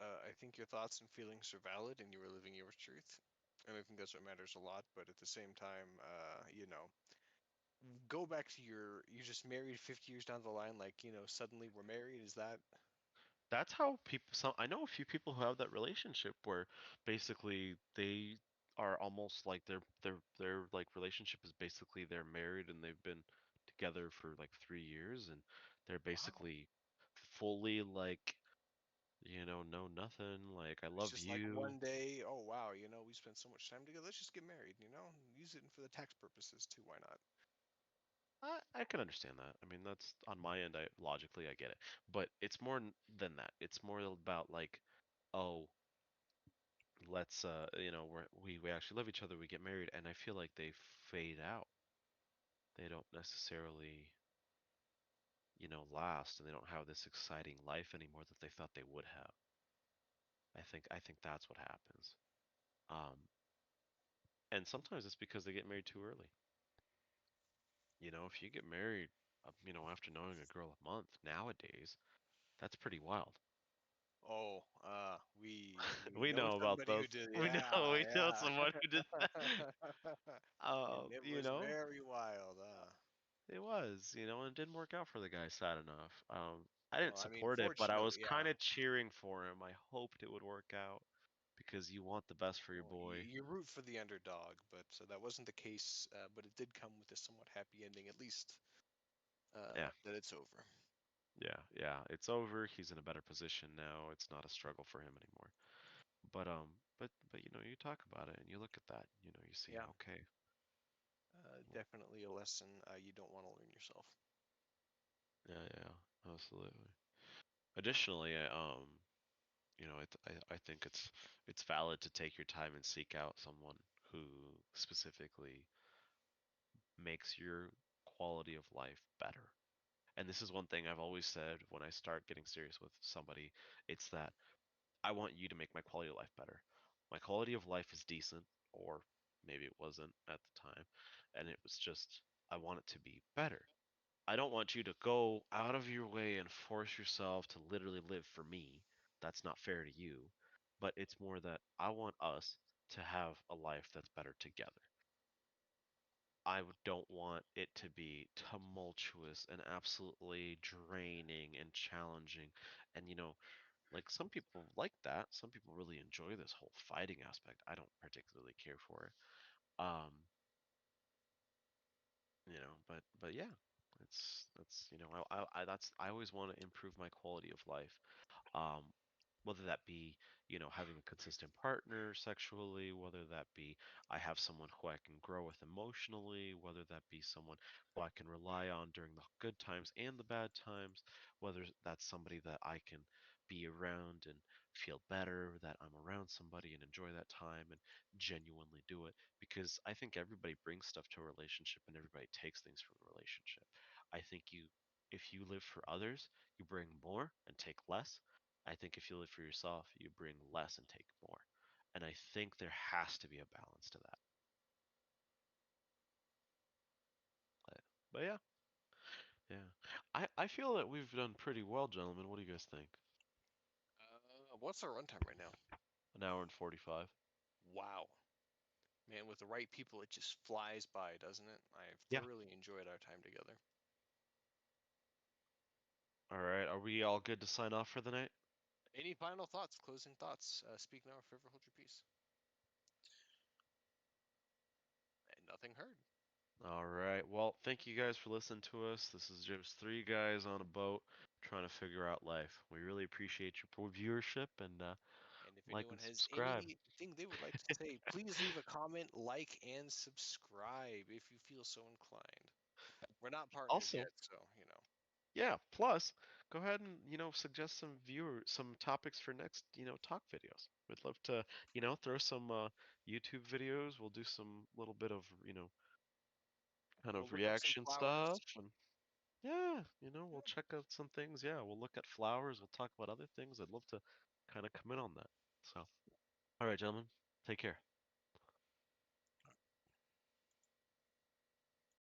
I think your thoughts and feelings are valid, and you are living your truth, and I think that's what matters a lot. But at the same time, go back to you just married 50 years down the line, like suddenly we're married. Is that That's how people. I know a few people who have that relationship where basically they are almost like their like relationship is basically they're married and they've been together for like 3 years and they're wow? basically fully like know nothing like I It's love just like you. one day, oh wow, we spent so much time together. Let's just get married. Use it for the tax purposes too. Why not? I can understand that. I mean that's on my end. I logically I get it, but it's more than that. It's more about like, oh, let's we actually love each other, we get married, and I feel like they fade out. They don't necessarily, last, and they don't have this exciting life anymore that they thought they would have. I think that's what happens. Um, and sometimes it's because they get married too early. If you get married, after knowing a girl a month nowadays, that's pretty wild. Oh, we We know know about somebody who those. did. We know Yeah, someone who did that. yeah. And it You was know, very wild. It was, and it didn't work out for the guy, sad enough. I didn't Well, I mean, support it, but I was fortunately, kind yeah. of cheering for him. I hoped it would work out because you want the best for your Well, you, boy. you root for the underdog, but that wasn't the case. But it did come with a somewhat happy ending, at least Yeah, that it's over. yeah, yeah. It's over. He's in a better position now. It's not a struggle for him anymore. But you talk about it and you look at that. You see, Yeah, okay, well, definitely a lesson you don't want to learn yourself. yeah, yeah, absolutely. Additionally, I think it's valid to take your time and seek out someone who specifically makes your quality of life better. And this is one thing I've always said when I start getting serious with somebody, it's that I want you to make my quality of life better. My quality of life is decent, or maybe it wasn't at the time, and it was just I want it to be better. I don't want you to go out of your way and force yourself to literally live for me. That's not fair to you. But it's more that I want us to have a life that's better together. Don't want it to be tumultuous and absolutely draining and challenging. And like some people like that. Some people really enjoy this whole fighting aspect. I don't particularly care for it. But yeah, that's I always want to improve my quality of life. Um, whether that be, having a consistent partner sexually, whether that be I have someone who I can grow with emotionally, whether that be someone who I can rely on during the good times and the bad times, whether that's somebody that I can be around and feel better that I'm around somebody and enjoy that time and genuinely do it. Because I think everybody brings stuff to a relationship and everybody takes things from a relationship. I think if you live for others, you bring more and take less. I think if you live for yourself, you bring less and take more. And I think there has to be a balance to that. But yeah, yeah. I feel that we've done pretty well, gentlemen. What do you guys think? What's our runtime right now? An hour and 45. Wow. Man, with the right people, it just flies by, doesn't it? I've Yeah. thoroughly enjoyed our time together. All right. Are we all good to sign off for the night? Any final thoughts, closing thoughts? Speak now or forever hold your peace. And nothing heard. All right. Well, thank you guys for listening to us. This is just three guys on a boat trying to figure out life. We really appreciate your viewership and And if like anyone and has subscribe. anything they would like to say, please leave a comment, like, and subscribe if you feel so inclined. We're not partners Also, yet, so yeah, plus go ahead and, suggest some topics for next, talk videos. We'd love to, throw some YouTube videos. We'll do some little bit of, kind we'll of look up some reaction flowers. stuff and yeah, we'll check out some things. Yeah, we'll look at flowers. We'll talk about other things. I'd love to kind of come in on that. So, all right, gentlemen, take care.